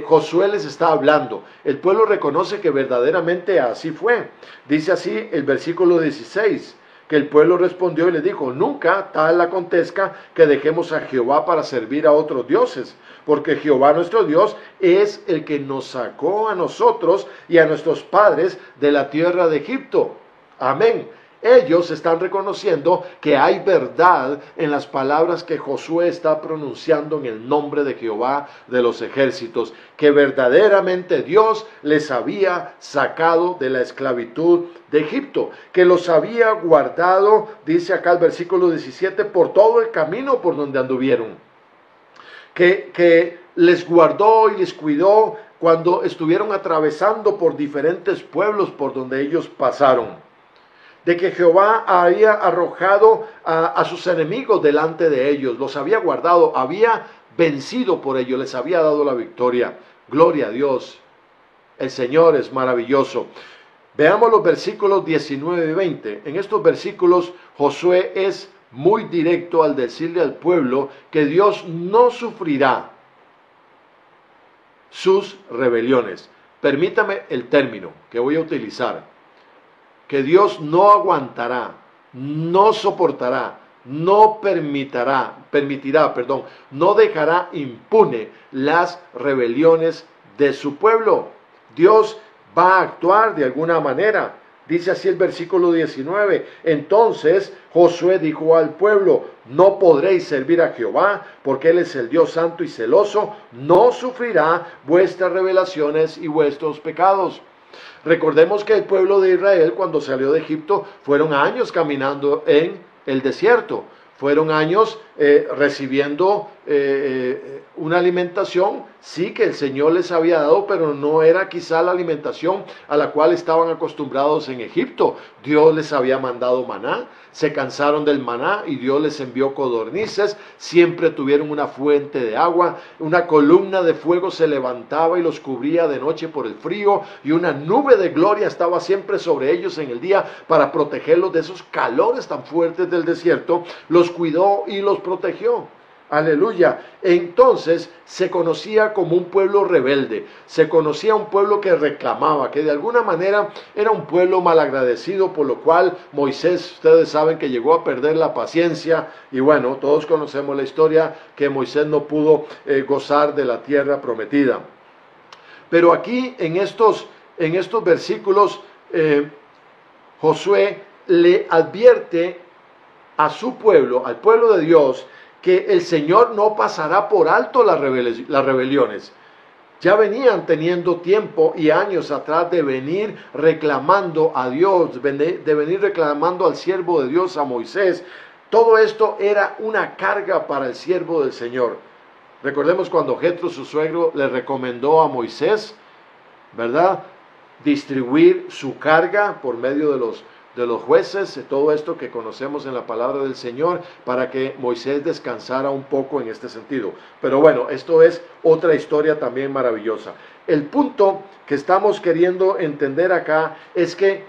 Josué les está hablando. El pueblo reconoce que verdaderamente así fue. Dice así el versículo 16, que el pueblo respondió y le dijo: nunca tal acontezca que dejemos a Jehová para servir a otros dioses, porque Jehová nuestro Dios es el que nos sacó a nosotros y a nuestros padres de la tierra de Egipto. Amén. Ellos están reconociendo que hay verdad en las palabras que Josué está pronunciando en el nombre de Jehová de los ejércitos, que verdaderamente Dios les había sacado de la esclavitud de Egipto, que los había guardado, dice acá el versículo 17, por todo el camino por donde anduvieron, que les guardó y les cuidó cuando estuvieron atravesando por diferentes pueblos por donde ellos pasaron, de que Jehová había arrojado a sus enemigos delante de ellos, los había guardado, había vencido por ellos, les había dado la victoria. Gloria a Dios, el Señor es maravilloso. Veamos los versículos 19 y 20. En estos versículos Josué es muy directo al decirle al pueblo que Dios no sufrirá sus rebeliones. Permítame el término que voy a utilizar. Que Dios no aguantará, no soportará, no permitirá, no dejará impune las rebeliones de su pueblo. Dios va a actuar de alguna manera. Dice así el versículo 19, entonces Josué dijo al pueblo: no podréis servir a Jehová, porque Él es el Dios santo y celoso, no sufrirá vuestras rebelaciones y vuestros pecados. Recordemos que el pueblo de Israel, cuando salió de Egipto, fueron años caminando en el desierto, fueron años recibiendo una alimentación, sí, que el Señor les había dado, pero no era quizá la alimentación a la cual estaban acostumbrados en Egipto. Dios les había mandado maná, se cansaron del maná y Dios les envió codornices, siempre tuvieron una fuente de agua, una columna de fuego se levantaba y los cubría de noche por el frío, y una nube de gloria estaba siempre sobre ellos en el día para protegerlos de esos calores tan fuertes del desierto. Los cuidó y los protegió. Aleluya. Entonces se conocía como un pueblo rebelde, se conocía un pueblo que reclamaba, que de alguna manera era un pueblo malagradecido, por lo cual Moisés, ustedes saben que llegó a perder la paciencia, y bueno, todos conocemos la historia, que Moisés no pudo gozar de la tierra prometida. Pero aquí en estos versículos Josué le advierte a su pueblo, al pueblo de Dios, que el Señor no pasará por alto las rebeliones. Ya venían teniendo tiempo y años atrás de venir reclamando a Dios, de venir reclamando al siervo de Dios, a Moisés. Todo esto era una carga para el siervo del Señor. Recordemos cuando Jetro, su suegro, le recomendó a Moisés, ¿verdad?, distribuir su carga por medio de los jueces, todo esto que conocemos en la palabra del Señor, para que Moisés descansara un poco en este sentido. Pero bueno, esto es otra historia también maravillosa. El punto que estamos queriendo entender acá es que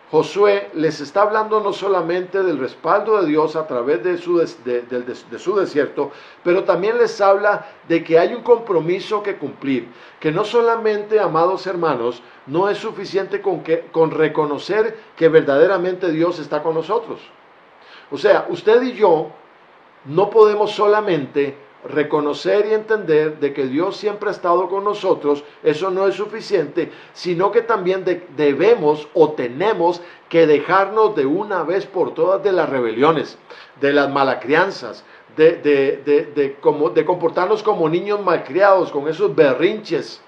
Josué les está hablando no solamente del respaldo de Dios a través de su desierto, pero también les habla de que hay un compromiso que cumplir, que no solamente, amados hermanos, no es suficiente con reconocer que verdaderamente Dios está con nosotros. O sea, usted y yo no podemos solamente reconocer y entender de que Dios siempre ha estado con nosotros, eso no es suficiente, sino que también debemos o tenemos que dejarnos de una vez por todas de las rebeliones, de las malacrianzas, de comportarnos como niños malcriados, con esos berrinches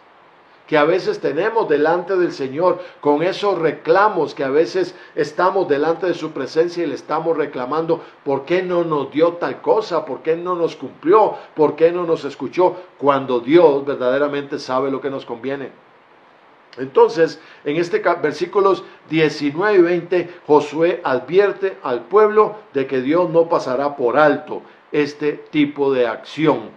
que a veces tenemos delante del Señor, con esos reclamos que a veces estamos delante de su presencia y le estamos reclamando, ¿por qué no nos dio tal cosa? ¿Por qué no nos cumplió? ¿Por qué no nos escuchó? Cuando Dios verdaderamente sabe lo que nos conviene. Entonces, en este versículos 19 y 20, Josué advierte al pueblo de que Dios no pasará por alto este tipo de acción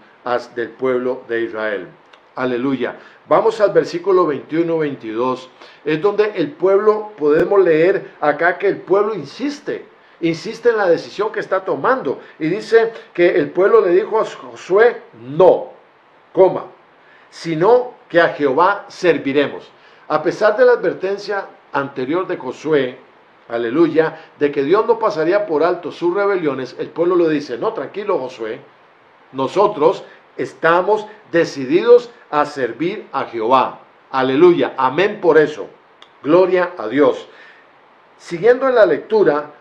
del pueblo de Israel. Aleluya. Vamos al versículo 21-22. Es donde el pueblo, podemos leer acá que el pueblo insiste en la decisión que está tomando. Y dice que el pueblo le dijo a Josué, no, sino que a Jehová serviremos. A pesar de la advertencia anterior de Josué, aleluya, de que Dios no pasaría por alto sus rebeliones, el pueblo le dice, no, tranquilo Josué, nosotros estamos decididos a servir a Jehová. Aleluya, amén por eso. Gloria a Dios. Siguiendo en la lectura,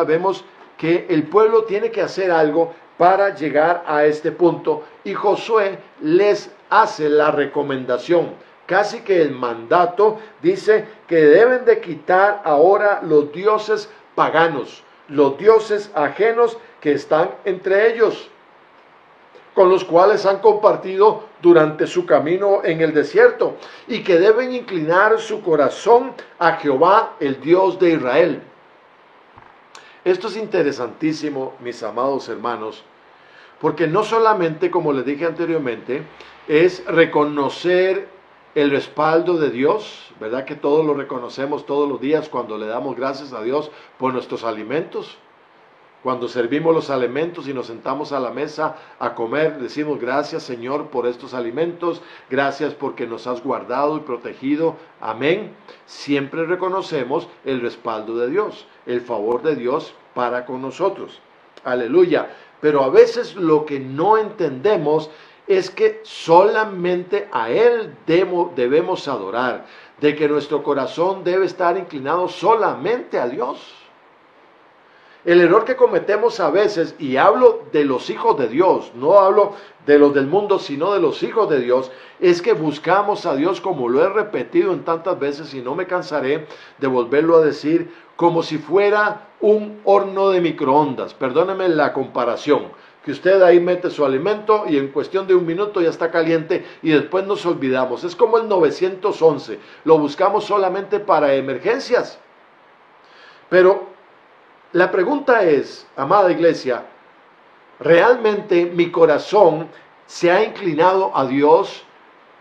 vemos que el pueblo tiene que hacer algo para llegar a este punto y Josué les hace la recomendación, casi que el mandato, dice que deben de quitar ahora los dioses paganos, los dioses ajenos que están entre ellos, con los cuales han compartido durante su camino en el desierto, y que deben inclinar su corazón a Jehová, el Dios de Israel. Esto es interesantísimo, mis amados hermanos, porque no solamente, como les dije anteriormente, es reconocer el respaldo de Dios, ¿verdad? Que todos lo reconocemos todos los días cuando le damos gracias a Dios por nuestros alimentos. Cuando servimos los alimentos y nos sentamos a la mesa a comer, decimos gracias Señor por estos alimentos, gracias porque nos has guardado y protegido, amén. Siempre reconocemos el respaldo de Dios, el favor de Dios para con nosotros, aleluya. Pero a veces lo que no entendemos es que solamente a Él debemos adorar, de que nuestro corazón debe estar inclinado solamente a Dios. El error que cometemos a veces, y hablo de los hijos de Dios, no hablo de los del mundo, sino de los hijos de Dios, es que buscamos a Dios, como lo he repetido en tantas veces y no me cansaré de volverlo a decir, como si fuera un horno de microondas. Perdóneme la comparación, que usted ahí mete su alimento y en cuestión de un minuto ya está caliente y después nos olvidamos. Es como el 911, lo buscamos solamente para emergencias. Pero la pregunta es, amada iglesia, ¿realmente mi corazón se ha inclinado a Dios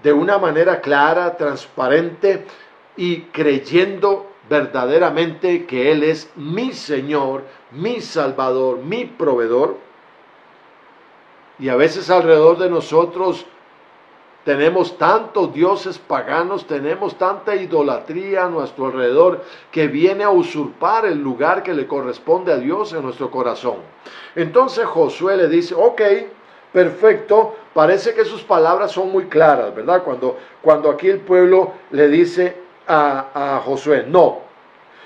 de una manera clara, transparente y creyendo verdaderamente que Él es mi Señor, mi Salvador, mi proveedor? Y a veces alrededor de nosotros tenemos tantos dioses paganos, tenemos tanta idolatría a nuestro alrededor que viene a usurpar el lugar que le corresponde a Dios en nuestro corazón. Entonces Josué le dice, ok, perfecto, parece que sus palabras son muy claras, ¿verdad? Cuando aquí el pueblo le dice a Josué, no,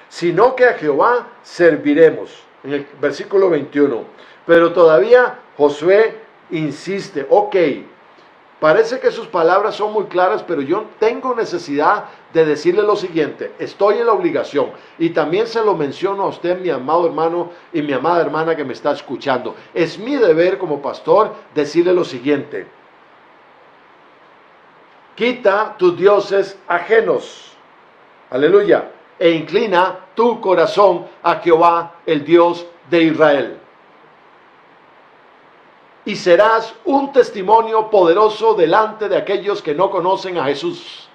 sino que a Jehová serviremos, en el versículo 21. Pero todavía Josué insiste, ok, parece que sus palabras son muy claras, pero yo tengo necesidad de decirle lo siguiente, estoy en la obligación, y también se lo menciono a usted, mi amado hermano y mi amada hermana que me está escuchando, es mi deber como pastor decirle lo siguiente, quita tus dioses ajenos, aleluya, e inclina tu corazón a Jehová, el Dios de Israel. Y serás un testimonio poderoso delante de aquellos que no conocen a Jesús.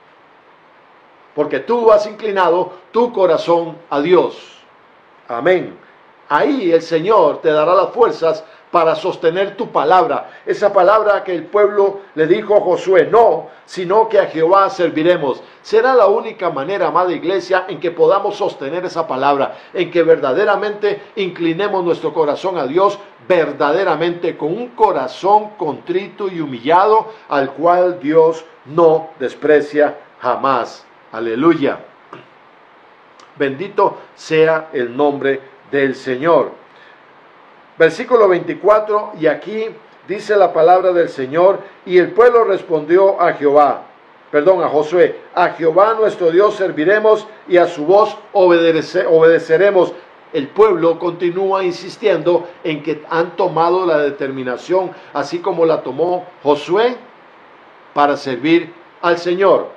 porque tú has inclinado tu corazón a Dios. Amén. Ahí el Señor te dará las fuerzas para sostener tu palabra. Esa palabra que el pueblo le dijo a Josué, no, sino que a Jehová serviremos. Será la única manera, amada iglesia, en que podamos sostener esa palabra, en que verdaderamente inclinemos nuestro corazón a Dios, verdaderamente con un corazón contrito y humillado, al cual Dios no desprecia jamás. Aleluya. Bendito sea el nombre del Señor. Versículo 24, y aquí dice la palabra del Señor, y el pueblo respondió a Josué, a Jehová nuestro Dios serviremos y a su voz obedeceremos. El pueblo continúa insistiendo en que han tomado la determinación, así como la tomó Josué, para servir al Señor.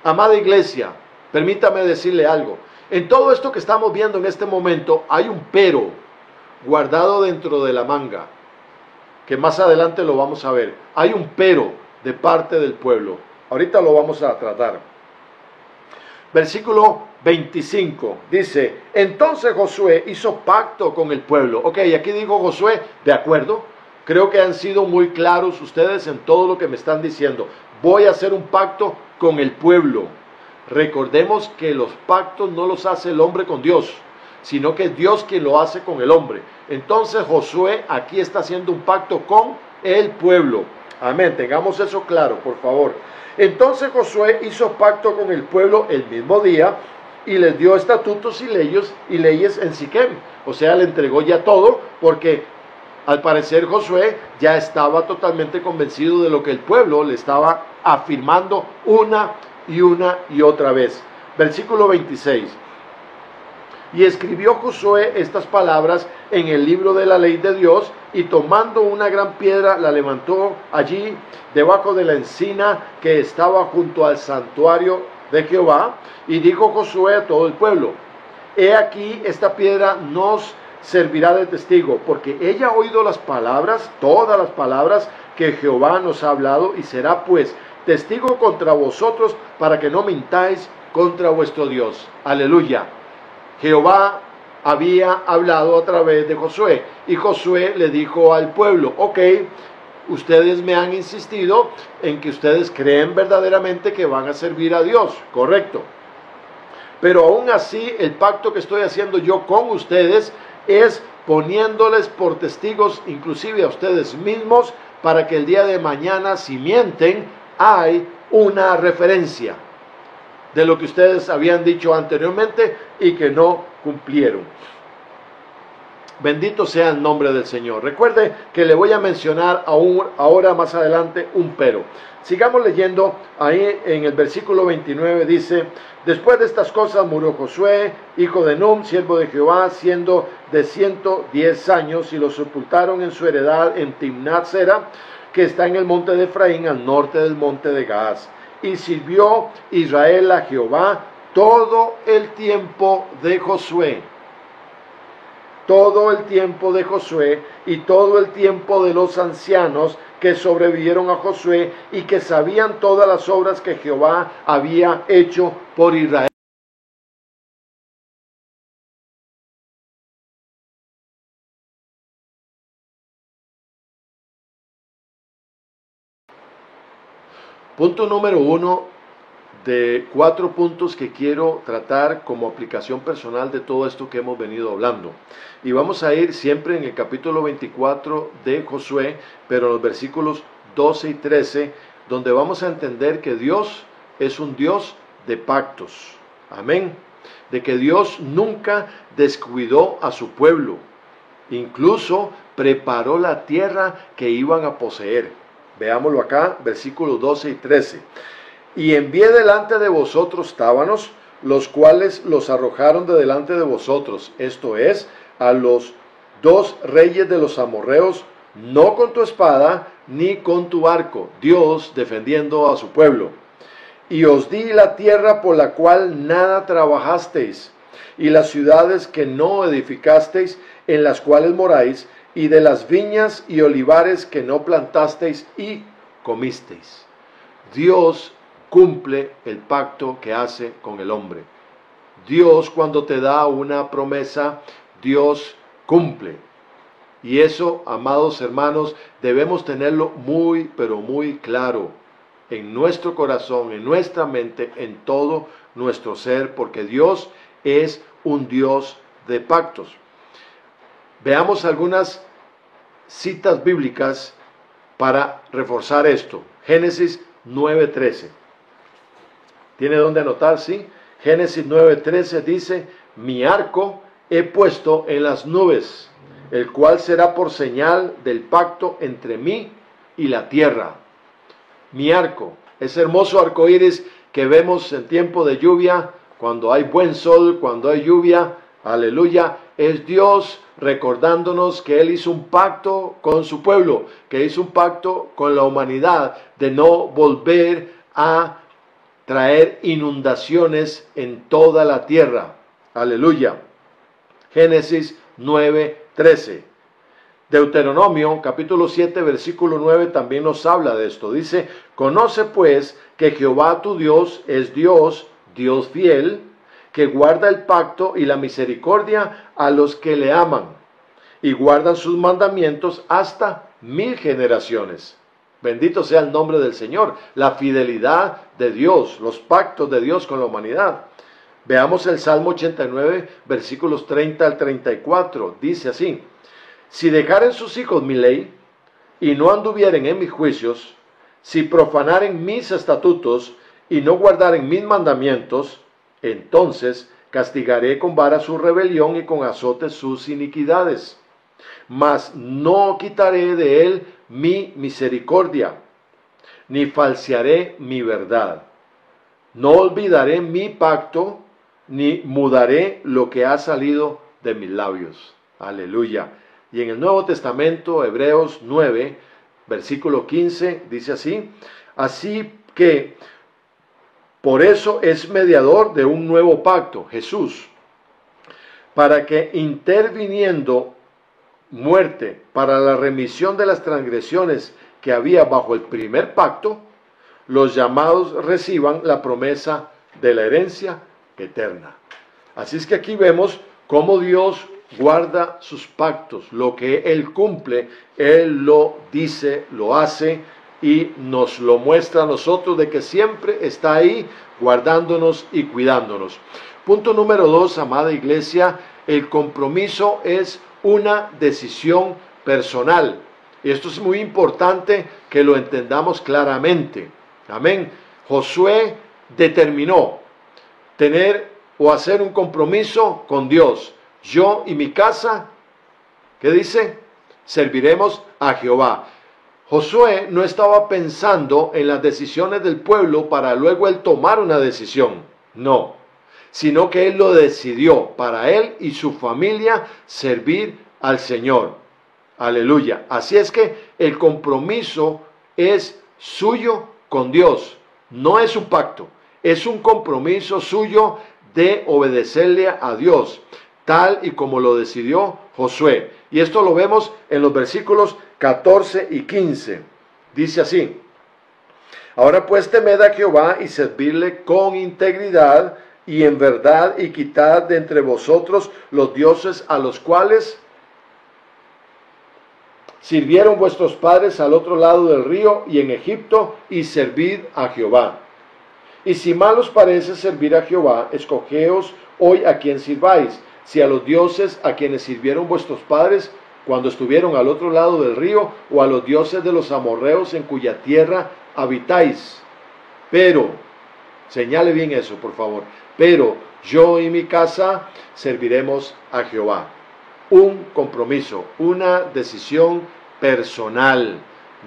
Amada iglesia, permítame decirle algo. En todo esto que estamos viendo en este momento hay un pero guardado dentro de la manga, que más adelante lo vamos a ver. Hay un pero de parte del pueblo. Ahorita lo vamos a tratar. Versículo 25 dice, entonces Josué hizo pacto con el pueblo. Ok, aquí dijo Josué, de acuerdo. Creo que han sido muy claros ustedes en todo lo que me están diciendo. Voy a hacer un pacto con el pueblo. Recordemos que los pactos no los hace el hombre con Dios, sino que es Dios quien lo hace con el hombre. Entonces Josué aquí está haciendo un pacto con el pueblo. Amén, tengamos eso claro, por favor. Entonces Josué hizo pacto con el pueblo el mismo día y les dio estatutos y leyes en Siquem. O sea, le entregó ya todo, porque al parecer Josué ya estaba totalmente convencido de lo que el pueblo le estaba afirmando una y otra vez. Versículo 26. Y escribió Josué estas palabras en el libro de la ley de Dios, y tomando una gran piedra la levantó allí debajo de la encina que estaba junto al santuario de Jehová, y dijo Josué a todo el pueblo, he aquí esta piedra nos servirá de testigo, porque ella ha oído las palabras, todas las palabras que Jehová nos ha hablado, y será pues testigo contra vosotros, para que no mintáis contra vuestro Dios. Aleluya. Jehová había hablado a través de Josué, y Josué le dijo al pueblo, ok, ustedes me han insistido en que ustedes creen verdaderamente que van a servir a Dios, correcto, pero aún así el pacto que estoy haciendo yo con ustedes es poniéndoles por testigos inclusive a ustedes mismos, para que el día de mañana, si mienten, hay una referencia de lo que ustedes habían dicho anteriormente y que no cumplieron. Bendito sea el nombre del Señor. Recuerde que le voy a mencionar ahora más adelante un pero. Sigamos leyendo. Ahí en el versículo 29 dice, después de estas cosas murió Josué, hijo de Num, siervo de Jehová, siendo de 110 años, y lo sepultaron en su heredad en Timnat Sera, que está en el monte de Efraín, al norte del monte de Gaas. Y sirvió Israel a Jehová todo el tiempo de Josué. Todo el tiempo de Josué y todo el tiempo de los ancianos que sobrevivieron a Josué y que sabían todas las obras que Jehová había hecho por Israel. Punto número 1 de 4 puntos que quiero tratar como aplicación personal de todo esto que hemos venido hablando. Y vamos a ir siempre en el capítulo 24 de Josué, pero en los versículos 12 y 13, donde vamos a entender que Dios es un Dios de pactos. Amén. De que Dios nunca descuidó a su pueblo. Incluso preparó la tierra que iban a poseer. Veámoslo acá, versículos 12 y 13. Y envié delante de vosotros tábanos, los cuales los arrojaron de delante de vosotros, esto es, a los 2 reyes de los amorreos, no con tu espada, ni con tu arco, Dios defendiendo a su pueblo. Y os di la tierra por la cual nada trabajasteis, y las ciudades que no edificasteis, en las cuales moráis, y de las viñas y olivares que no plantasteis y comisteis. Dios cumple el pacto que hace con el hombre. Dios, cuando te da una promesa, Dios cumple. Y eso, amados hermanos, debemos tenerlo muy, pero muy claro en nuestro corazón, en nuestra mente, en todo nuestro ser, porque Dios es un Dios de pactos. Veamos algunas citas bíblicas para reforzar esto. Génesis 9:13. ¿Tiene dónde anotar? Sí. Génesis 9:13 dice: mi arco he puesto en las nubes, el cual será por señal del pacto entre mí y la tierra. Mi arco, ese hermoso arco iris que vemos en tiempo de lluvia, cuando hay buen sol, cuando hay lluvia, aleluya, es Dios recordándonos que Él hizo un pacto con su pueblo, que hizo un pacto con la humanidad de no volver a traer inundaciones en toda la tierra. Aleluya. Génesis 9:13. Deuteronomio capítulo 7 versículo 9 también nos habla de esto. Dice: conoce pues que Jehová tu Dios es Dios, Dios fiel, que guarda el pacto y la misericordia a los que le aman y guardan sus mandamientos hasta 1000 generaciones. Bendito sea el nombre del Señor, la fidelidad de Dios, los pactos de Dios con la humanidad. Veamos el Salmo 89, versículos 30 al 34. Dice así: si dejaren sus hijos mi ley, y no anduvieren en mis juicios, si profanaren mis estatutos, y no guardaren mis mandamientos, entonces castigaré con vara su rebelión y con azotes sus iniquidades. Mas no quitaré de él mi misericordia, ni falsearé mi verdad. No olvidaré mi pacto, ni mudaré lo que ha salido de mis labios. Aleluya. Y en el Nuevo Testamento, Hebreos 9, versículo 15, dice así: así que por eso es mediador de un nuevo pacto, Jesús, para que interviniendo muerte para la remisión de las transgresiones que había bajo el primer pacto, los llamados reciban la promesa de la herencia eterna. Así es que aquí vemos cómo Dios guarda sus pactos. Lo que Él cumple, Él lo dice, lo hace y nos lo muestra a nosotros, de que siempre está ahí guardándonos y cuidándonos. Punto número 2, amada iglesia: el compromiso es una decisión personal. Y esto es muy importante que lo entendamos claramente. Amén. Josué determinó tener o hacer un compromiso con Dios. Yo y mi casa, ¿qué dice? Serviremos a Jehová. Josué no estaba pensando en las decisiones del pueblo para luego él tomar una decisión. No, sino que él lo decidió para él y su familia servir al Señor. Aleluya. Así es que el compromiso es suyo con Dios. No es un pacto, es un compromiso suyo de obedecerle a Dios, tal y como lo decidió Josué. Y esto lo vemos en los versículos 14 y 15. Dice así: ahora pues temed a Jehová y servirle con integridad y en verdad, y quitad de entre vosotros los dioses a los cuales sirvieron vuestros padres al otro lado del río y en Egipto, y servid a Jehová. Y si mal os parece servir a Jehová, escogeos hoy a quien sirváis, si a los dioses a quienes sirvieron vuestros padres cuando estuvieron al otro lado del río, o a los dioses de los amorreos en cuya tierra habitáis. Pero, señale bien eso, por favor, pero yo y mi casa serviremos a Jehová. Un compromiso, una decisión personal.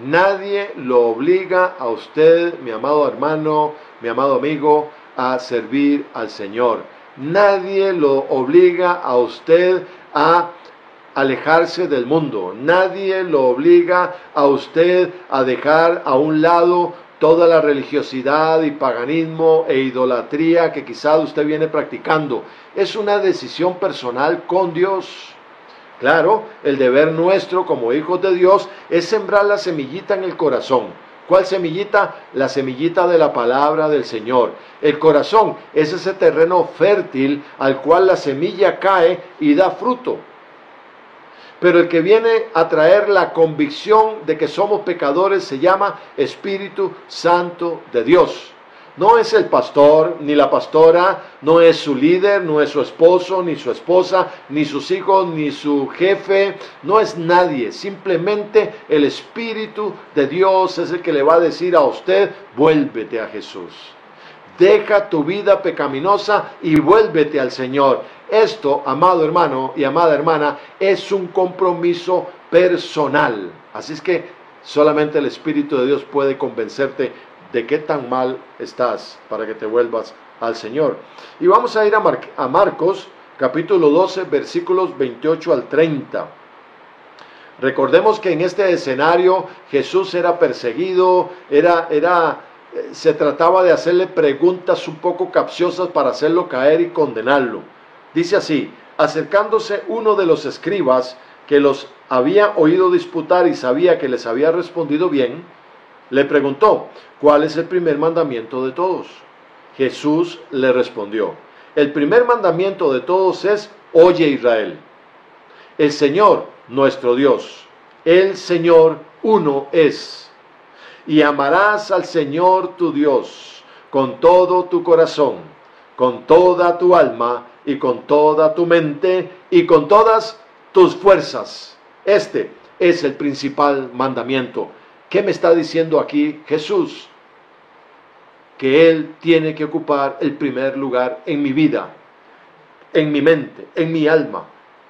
Nadie lo obliga a usted, mi amado hermano, mi amado amigo, a servir al Señor. Nadie lo obliga a usted a alejarse del mundo. Nadie lo obliga a usted a dejar a un lado toda la religiosidad y paganismo e idolatría que quizá usted viene practicando. Es una decisión personal con Dios. Claro, el deber nuestro como hijos de Dios es sembrar la semillita en el corazón. ¿Cuál semillita? La semillita de la palabra del Señor. El corazón es ese terreno fértil al cual la semilla cae y da fruto. Pero el que viene a traer la convicción de que somos pecadores se llama Espíritu Santo de Dios. No es el pastor, ni la pastora, no es su líder, no es su esposo, ni su esposa, ni sus hijos, ni su jefe, no es nadie. Simplemente el Espíritu de Dios es el que le va a decir a usted, vuélvete a Jesús. Deja tu vida pecaminosa y vuélvete al Señor. Esto, amado hermano y amada hermana, es un compromiso personal. Así es que solamente el Espíritu de Dios puede convencerte de qué tan mal estás para que te vuelvas al Señor. Y vamos a ir a Marcos, capítulo 12, versículos 28 al 30. Recordemos que en este escenario Jesús era perseguido, se trataba de hacerle preguntas un poco capciosas para hacerlo caer y condenarlo. Dice así: acercándose uno de los escribas que los había oído disputar y sabía que les había respondido bien, le preguntó, ¿cuál es el primer mandamiento de todos? Jesús le respondió, el primer mandamiento de todos es, oye Israel, el Señor nuestro Dios, el Señor uno es, y amarás al Señor tu Dios con todo tu corazón, con toda tu alma y con toda tu mente y con todas tus fuerzas. Este es el principal mandamiento. ¿Qué me está diciendo aquí Jesús? Que Él tiene que ocupar el primer lugar en mi vida, en mi mente, en mi alma,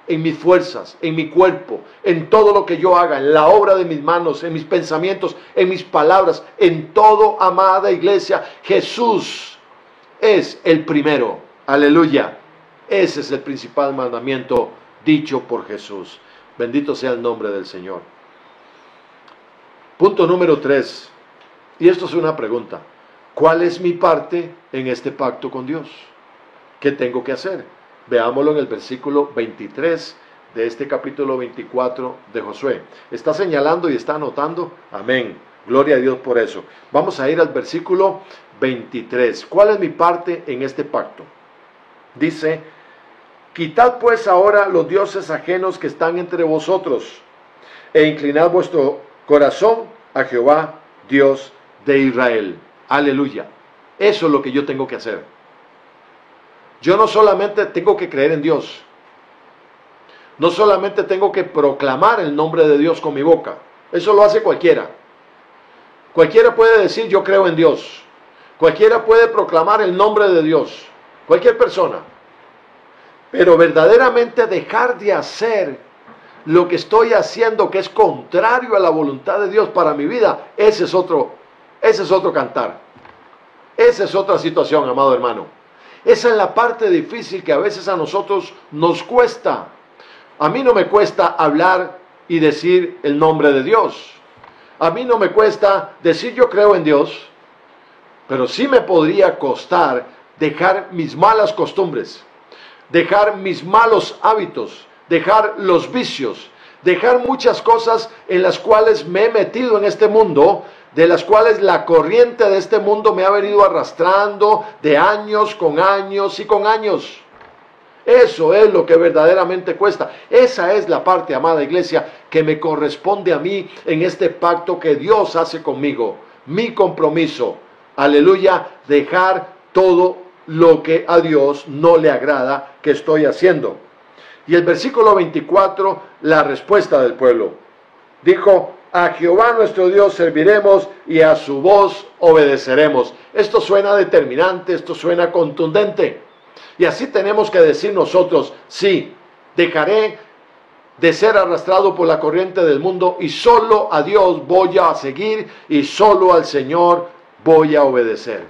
en mis fuerzas, en mi cuerpo, en todo lo que yo haga, en la obra de mis manos, en mis pensamientos, en mis palabras, en todo, amada iglesia. Jesús es el primero. Aleluya. Ese es el principal mandamiento dicho por Jesús. Bendito sea el nombre del Señor. Punto número 3, y esto es una pregunta: ¿cuál es mi parte en este pacto con Dios? ¿Qué tengo que hacer? Veámoslo en el versículo 23 de este capítulo 24 de Josué. ¿Está señalando y está anotando? Amén. Gloria a Dios por eso. Vamos a ir al versículo 23. ¿Cuál es mi parte en este pacto? Dice: quitad pues ahora los dioses ajenos que están entre vosotros, e inclinad vuestro corazón a Jehová, Dios de Israel. Aleluya. Eso es lo que yo tengo que hacer. Yo no solamente tengo que creer en Dios, no solamente tengo que proclamar el nombre de Dios con mi boca. Eso lo hace cualquiera. Cualquiera puede decir yo creo en Dios. Cualquiera puede proclamar el nombre de Dios. Cualquier persona. Pero verdaderamente dejar de hacer lo que estoy haciendo, que es contrario a la voluntad de Dios para mi vida, ese es otro cantar. Esa es otra situación, amado hermano. Esa es la parte difícil que a veces a nosotros nos cuesta. A mí no me cuesta hablar y decir el nombre de Dios. A mí no me cuesta decir yo creo en Dios, pero sí me podría costar dejar mis malas costumbres, dejar mis malos hábitos, dejar los vicios, dejar muchas cosas en las cuales me he metido en este mundo, de las cuales la corriente de este mundo me ha venido arrastrando de años con años y con años. Eso es lo que verdaderamente cuesta. Esa es la parte, amada iglesia, que me corresponde a mí en este pacto que Dios hace conmigo. Mi compromiso, aleluya, dejar todo lo que a Dios no le agrada que estoy haciendo. Y el versículo 24, la respuesta del pueblo. Dijo: a Jehová nuestro Dios serviremos y a su voz obedeceremos. Esto suena determinante, esto suena contundente. Y así tenemos que decir nosotros: sí, dejaré de ser arrastrado por la corriente del mundo y solo a Dios voy a seguir y solo al Señor voy a obedecer.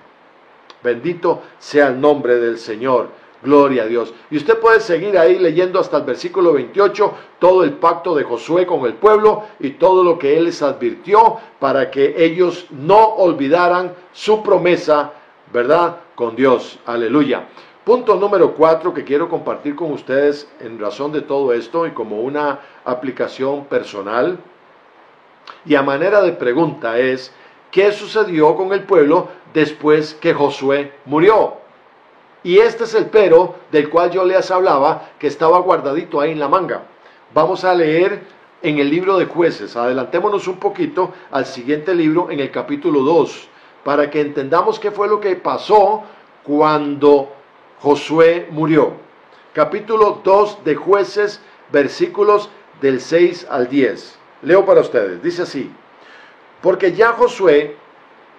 Bendito sea el nombre del Señor. Gloria a Dios. Y usted puede seguir ahí leyendo hasta el versículo 28, todo el pacto de Josué con el pueblo y todo lo que él les advirtió para que ellos no olvidaran su promesa, ¿verdad?, con Dios. Aleluya. Punto número 4 que quiero compartir con ustedes en razón de todo esto y como una aplicación personal y a manera de pregunta es: qué sucedió con el pueblo después que Josué murió. Y este es el pero del cual yo les hablaba, que estaba guardadito ahí en la manga. Vamos a leer en el libro de Jueces. Adelantémonos un poquito al siguiente libro, en el capítulo 2, para que entendamos qué fue lo que pasó cuando Josué murió. Capítulo 2 de Jueces, versículos del 6 al 10. Leo para ustedes, dice así: porque ya Josué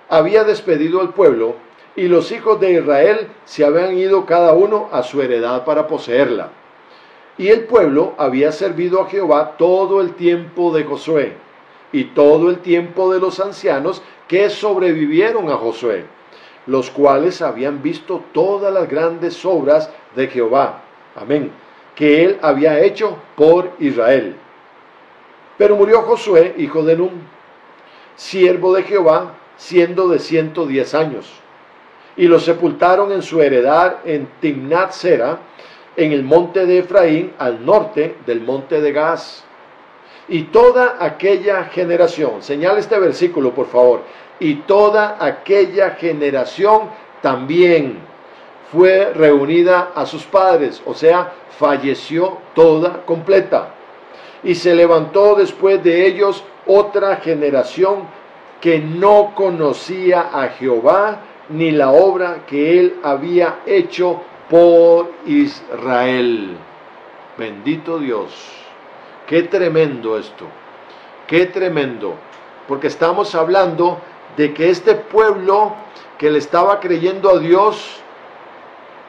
había despedido al pueblo, y los hijos de Israel se habían ido cada uno a su heredad para poseerla. Y el pueblo había servido a Jehová todo el tiempo de Josué, y todo el tiempo de los ancianos que sobrevivieron a Josué, los cuales habían visto todas las grandes obras de Jehová, amén, que él había hecho por Israel. Pero murió Josué, hijo de Nun, siervo de Jehová, siendo de 110 años. Y lo sepultaron en su heredad en Timnat Sera, en el monte de Efraín, al norte del monte de Gaz. Y toda aquella generación, señala este versículo por favor, y toda aquella generación también fue reunida a sus padres, o sea, falleció toda completa. Y se levantó después de ellos otra generación que no conocía a Jehová, ni la obra que él había hecho por Israel. Bendito Dios. Qué tremendo esto. Qué tremendo. Porque estamos hablando de que este pueblo que le estaba creyendo a Dios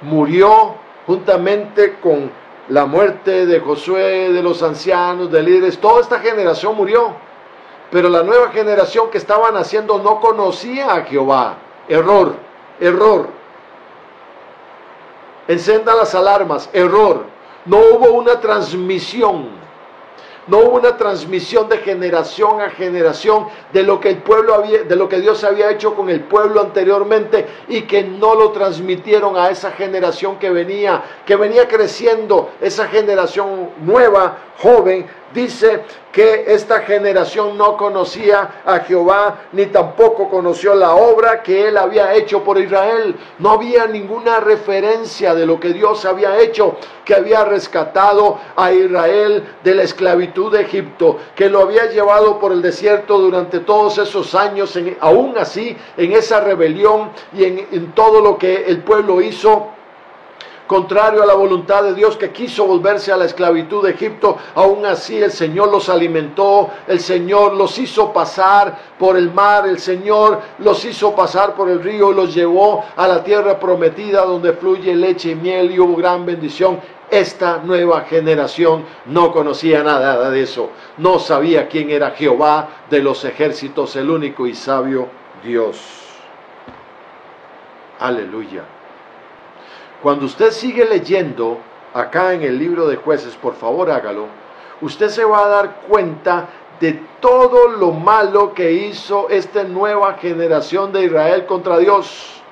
murió juntamente con la muerte de Josué, de los ancianos, de líderes. Toda esta generación murió. Pero la nueva generación que estaban haciendo no conocía a Jehová. Error, error. Encendan las alarmas, error. No hubo una transmisión. No hubo una transmisión de generación a generación de lo que el pueblo había, de lo que Dios había hecho con el pueblo anteriormente, y que no lo transmitieron a esa generación que venía creciendo, esa generación nueva, joven. Dice que esta generación no conocía a Jehová, ni tampoco conoció la obra que él había hecho por Israel. No había ninguna referencia de lo que Dios había hecho, que había rescatado a Israel de la esclavitud de Egipto, que lo había llevado por el desierto durante todos esos años, aún así, en esa rebelión y en todo lo que el pueblo hizo, contrario a la voluntad de Dios, que quiso volverse a la esclavitud de Egipto. Aún así el Señor los alimentó, el Señor los hizo pasar por el mar, el Señor los hizo pasar por el río y los llevó a la tierra prometida donde fluye leche y miel, y hubo gran bendición. Esta nueva generación no conocía nada de eso, no sabía quién era Jehová de los ejércitos, el único y sabio Dios. Aleluya. Cuando usted sigue leyendo acá en el libro de Jueces, por favor hágalo, usted se va a dar cuenta de todo lo malo que hizo esta nueva generación de Israel contra Dios.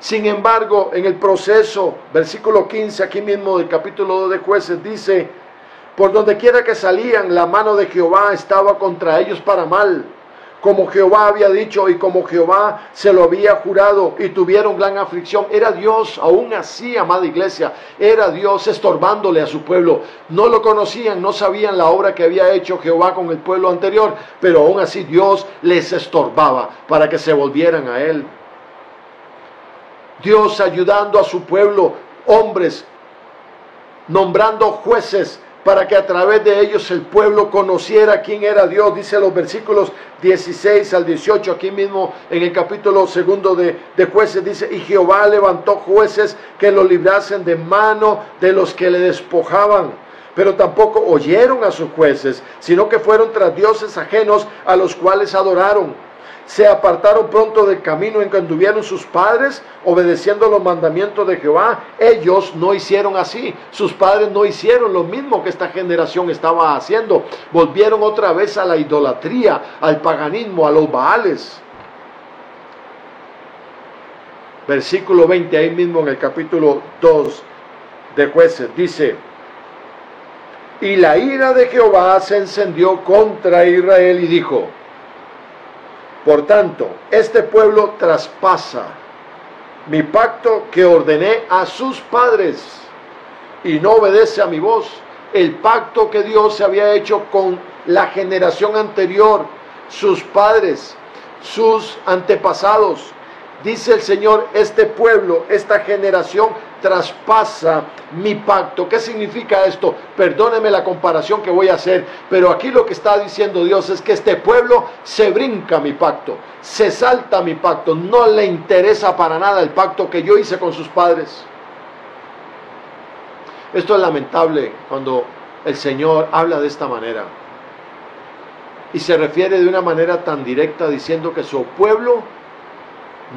Sin embargo, en el proceso, versículo 15, aquí mismo del capítulo 2 de Jueces, dice: por donde quiera que salían, la mano de Jehová estaba contra ellos para mal, como Jehová había dicho y como Jehová se lo había jurado, y tuvieron gran aflicción. Era Dios, aún así, amada iglesia, era Dios estorbándole a su pueblo. No lo conocían, no sabían la obra que había hecho Jehová con el pueblo anterior, pero aún así Dios les estorbaba para que se volvieran a Él. Dios ayudando a su pueblo, hombres, nombrando jueces, para que a través de ellos el pueblo conociera quién era Dios. Dice los versículos 16 al 18, aquí mismo en el capítulo 2 de Jueces, dice: y Jehová levantó jueces que lo librasen de mano de los que le despojaban, pero tampoco oyeron a sus jueces, sino que fueron tras dioses ajenos, a los cuales adoraron. Se apartaron pronto del camino en que anduvieron sus padres, obedeciendo los mandamientos de Jehová. Ellos no hicieron así. Sus padres no hicieron lo mismo que esta generación estaba haciendo. Volvieron otra vez a la idolatría, al paganismo, a los baales. Versículo 20, ahí mismo en el capítulo 2 de Jueces, dice: y la ira de Jehová se encendió contra Israel y dijo: Por tanto, este pueblo traspasa mi pacto que ordené a sus padres y no obedece a mi voz. El pacto que Dios se había hecho con la generación anterior, sus padres, sus antepasados. Dice el Señor, este pueblo, esta generación traspasa mi pacto. ¿Qué significa esto? Perdóneme la comparación que voy a hacer, pero aquí lo que está diciendo Dios es que este pueblo se brinca mi pacto, se salta mi pacto, no le interesa para nada el pacto que yo hice con sus padres. Esto es lamentable cuando el Señor habla de esta manera y se refiere de una manera tan directa diciendo que su pueblo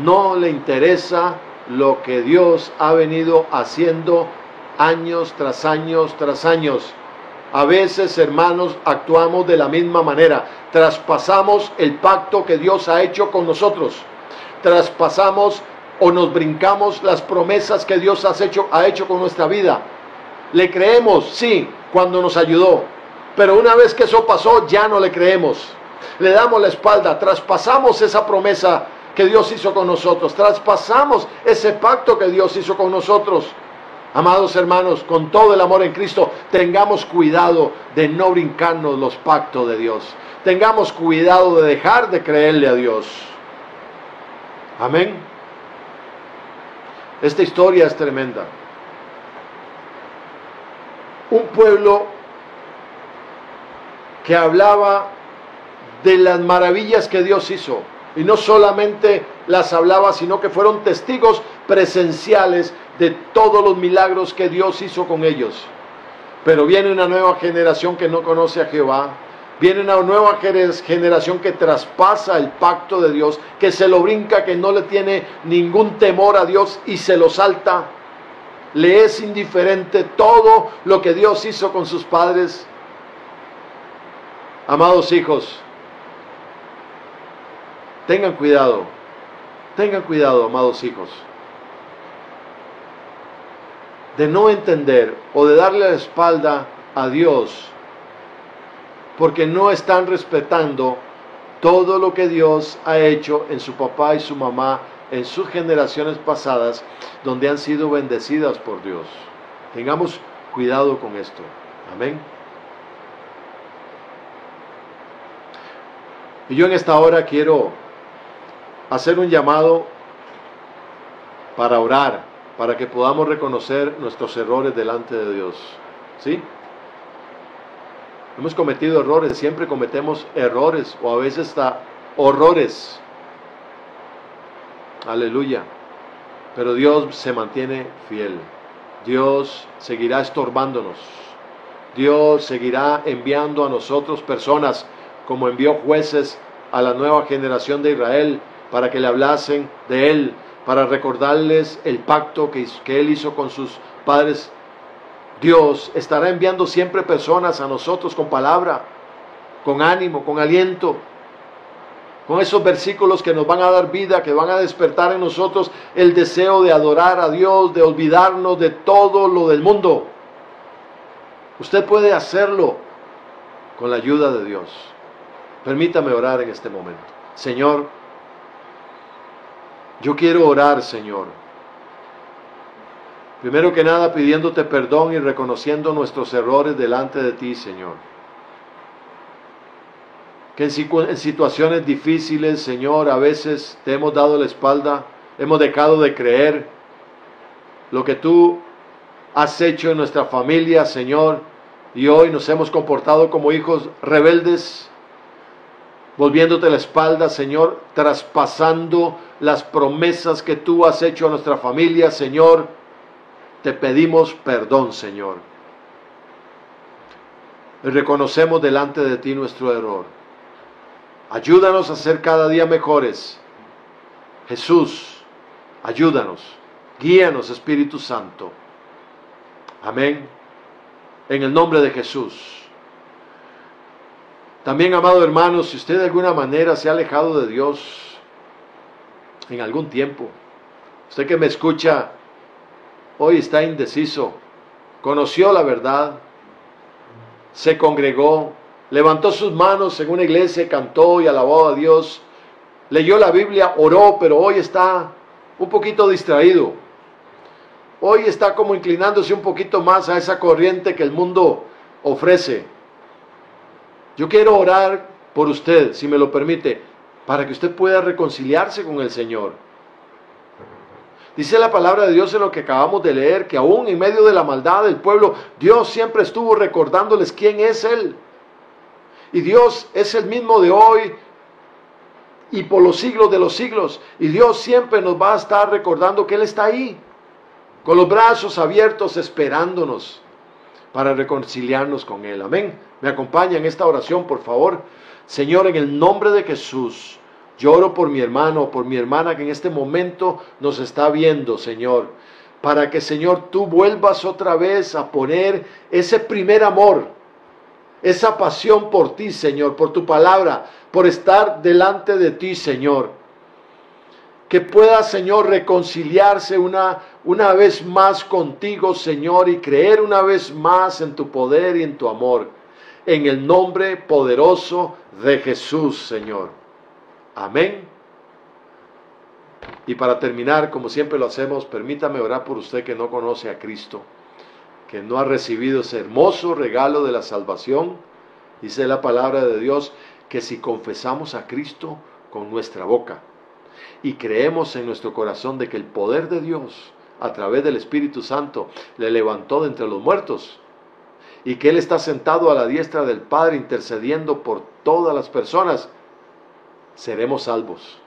no le interesa lo que Dios ha venido haciendo años tras años tras años. A veces, hermanos, actuamos de la misma manera. Traspasamos el pacto que Dios ha hecho con nosotros. Traspasamos o nos brincamos las promesas que Dios ha hecho con nuestra vida. Le creemos, sí, cuando nos ayudó. Pero una vez que eso pasó, ya no le creemos. Le damos la espalda, traspasamos esa promesa que Dios hizo con nosotros, traspasamos ese pacto que Dios hizo con nosotros. Amados hermanos, con todo el amor en Cristo, tengamos cuidado de no brincarnos los pactos de Dios. Tengamos cuidado de dejar de creerle a Dios. Amén. Esta historia es tremenda. Un pueblo que hablaba de las maravillas que Dios hizo. Y no solamente las hablaba, sino que fueron testigos presenciales de todos los milagros que Dios hizo con ellos. Pero viene una nueva generación que no conoce a Jehová. Viene una nueva generación que traspasa el pacto de Dios, que se lo brinca, que no le tiene ningún temor a Dios y se lo salta. Le es indiferente todo lo que Dios hizo con sus padres. Amados hijos, tengan cuidado, amados hijos, de no entender o de darle la espalda a Dios, porque no están respetando todo lo que Dios ha hecho en su papá y su mamá, en sus generaciones pasadas, donde han sido bendecidas por Dios. Tengamos cuidado con esto. Amén. Y yo en esta hora quiero hacer un llamado para orar, para que podamos reconocer nuestros errores delante de Dios. ¿Sí? Hemos cometido errores, siempre cometemos errores o a veces hasta horrores. Aleluya. Pero Dios se mantiene fiel. Dios seguirá estorbándonos. Dios seguirá enviando a nosotros personas como envió jueces a la nueva generación de Israel para que le hablasen de Él, para recordarles el pacto que Él hizo con sus padres. Dios estará enviando siempre personas a nosotros con palabra, con ánimo, con aliento, con esos versículos que nos van a dar vida, que van a despertar en nosotros el deseo de adorar a Dios, de olvidarnos de todo lo del mundo. Usted puede hacerlo con la ayuda de Dios. Permítame orar en este momento. Señor, yo quiero orar, Señor. Primero que nada pidiéndote perdón y reconociendo nuestros errores delante de ti, Señor. Que en situaciones difíciles, Señor, a veces te hemos dado la espalda, hemos dejado de creer lo que tú has hecho en nuestra familia, Señor, y hoy nos hemos comportado como hijos rebeldes, volviéndote la espalda, Señor, traspasando las promesas que tú has hecho a nuestra familia, Señor. Te pedimos perdón, Señor. Y reconocemos delante de ti nuestro error. Ayúdanos a ser cada día mejores. Jesús, ayúdanos. Guíanos, Espíritu Santo. Amén. En el nombre de Jesús. También, amado hermano, si usted de alguna manera se ha alejado de Dios en algún tiempo, usted que me escucha hoy está indeciso, conoció la verdad, se congregó, levantó sus manos en una iglesia, cantó y alabó a Dios, leyó la Biblia, oró, pero hoy está un poquito distraído. Hoy está como inclinándose un poquito más a esa corriente que el mundo ofrece. Yo quiero orar por usted, si me lo permite, para que usted pueda reconciliarse con el Señor. Dice la palabra de Dios en lo que acabamos de leer, que aún en medio de la maldad del pueblo, Dios siempre estuvo recordándoles quién es Él. Y Dios es el mismo de hoy y por los siglos de los siglos. Y Dios siempre nos va a estar recordando que Él está ahí, con los brazos abiertos, esperándonos para reconciliarnos con Él. Amén. Me acompaña en esta oración, por favor. Señor, en el nombre de Jesús, yo oro por mi hermano, por mi hermana que en este momento nos está viendo, Señor, para que, Señor, tú vuelvas otra vez a poner ese primer amor, esa pasión por ti, Señor, por tu palabra, por estar delante de ti, Señor. Que pueda, Señor, reconciliarse una vez más contigo, Señor, y creer una vez más en tu poder y en tu amor. En el nombre poderoso de Jesús, Señor. Amén. Y para terminar, como siempre lo hacemos, permítame orar por usted que no conoce a Cristo, que no ha recibido ese hermoso regalo de la salvación. Dice la palabra de Dios que si confesamos a Cristo con nuestra boca y creemos en nuestro corazón de que el poder de Dios a través del Espíritu Santo le levantó de entre los muertos y que Él está sentado a la diestra del Padre intercediendo por todas las personas, seremos salvos.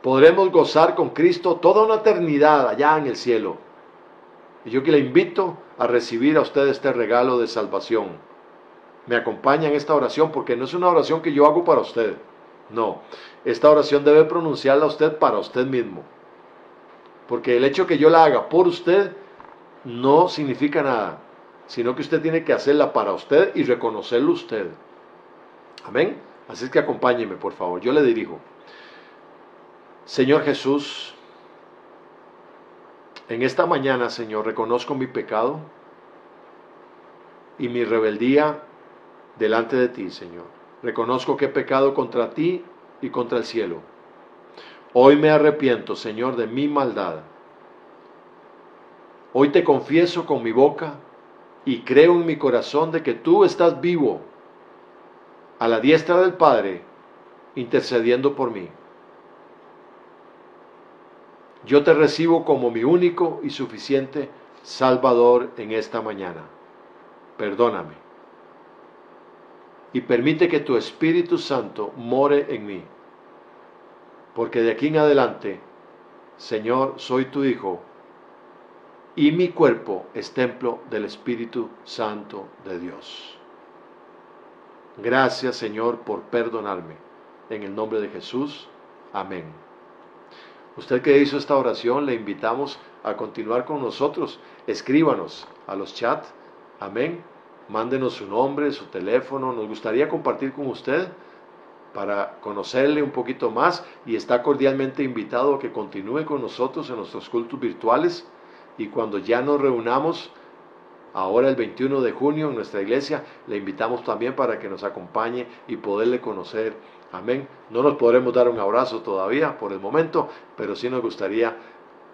Podremos gozar con Cristo toda una eternidad allá en el cielo. Y yo que le invito a recibir a usted este regalo de salvación. Me acompaña en esta oración porque no es una oración que yo hago para usted. No, esta oración debe pronunciarla usted para usted mismo. Porque el hecho que yo la haga por usted no significa nada, sino que usted tiene que hacerla para usted y reconocerlo usted. Amén. Así es que acompáñeme, por favor. Yo le dirijo. Señor Jesús, en esta mañana, Señor, reconozco mi pecado y mi rebeldía delante de ti, Señor. Reconozco que he pecado contra ti y contra el cielo. Hoy me arrepiento, Señor, de mi maldad. Hoy te confieso con mi boca y creo en mi corazón de que tú estás vivo a la diestra del Padre, intercediendo por mí. Yo te recibo como mi único y suficiente Salvador en esta mañana. Perdóname. Y permite que tu Espíritu Santo more en mí. Porque de aquí en adelante, Señor, soy tu Hijo, y mi cuerpo es templo del Espíritu Santo de Dios. Gracias, Señor, por perdonarme. En el nombre de Jesús. Amén. Usted que hizo esta oración, le invitamos a continuar con nosotros. Escríbanos a los chats. Amén. Mándenos su nombre, su teléfono. Nos gustaría compartir con usted para conocerle un poquito más y está cordialmente invitado a que continúe con nosotros en nuestros cultos virtuales. Y cuando ya nos reunamos, ahora el 21 de junio en nuestra iglesia, le invitamos también para que nos acompañe y poderle conocer. Amén. No nos podremos dar un abrazo todavía por el momento, pero sí nos gustaría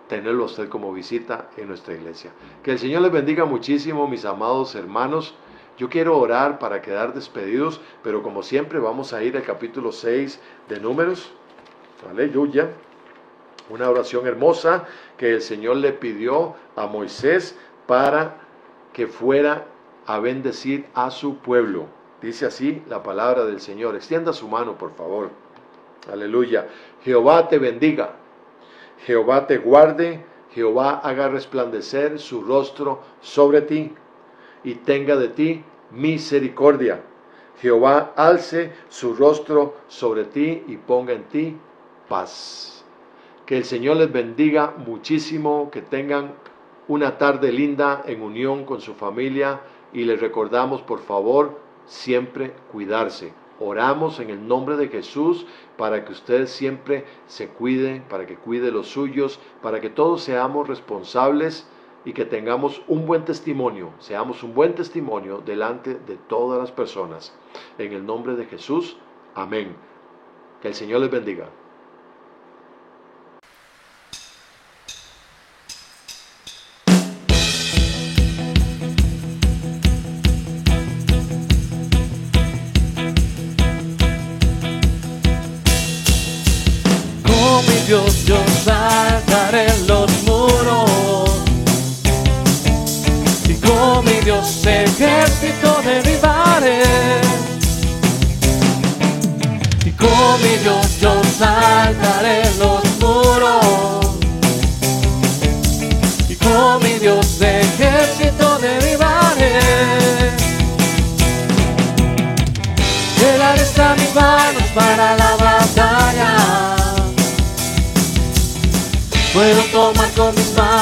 tenerlo a usted como visita en nuestra iglesia. Que el Señor les bendiga muchísimo, mis amados hermanos. Yo quiero orar para quedar despedidos, pero como siempre vamos a ir al capítulo 6 de Números. Aleluya. Una oración hermosa que el Señor le pidió a Moisés para que fuera a bendecir a su pueblo. Dice así la palabra del Señor. Extienda su mano, por favor. Aleluya. Jehová te bendiga. Jehová te guarde. Jehová haga resplandecer su rostro sobre ti y tenga de ti misericordia. Jehová alce su rostro sobre ti y ponga en ti paz. Que el Señor les bendiga muchísimo. Que tengan una tarde linda en unión con su familia y les recordamos, por favor, siempre cuidarse. Oramos en el nombre de Jesús para que usted siempre se cuide, para que cuide los suyos, para que todos seamos responsables y que tengamos un buen testimonio, seamos un buen testimonio delante de todas las personas. En el nombre de Jesús, amén. Que el Señor les bendiga.
Con mi Dios yo saltaré los muros, y con mi Dios ejército derribaré. Y con mi Dios yo saltaré los muros, y con mi Dios ejército derribaré. Él alista mis manos para la batalla. Puedo tomar con mis manos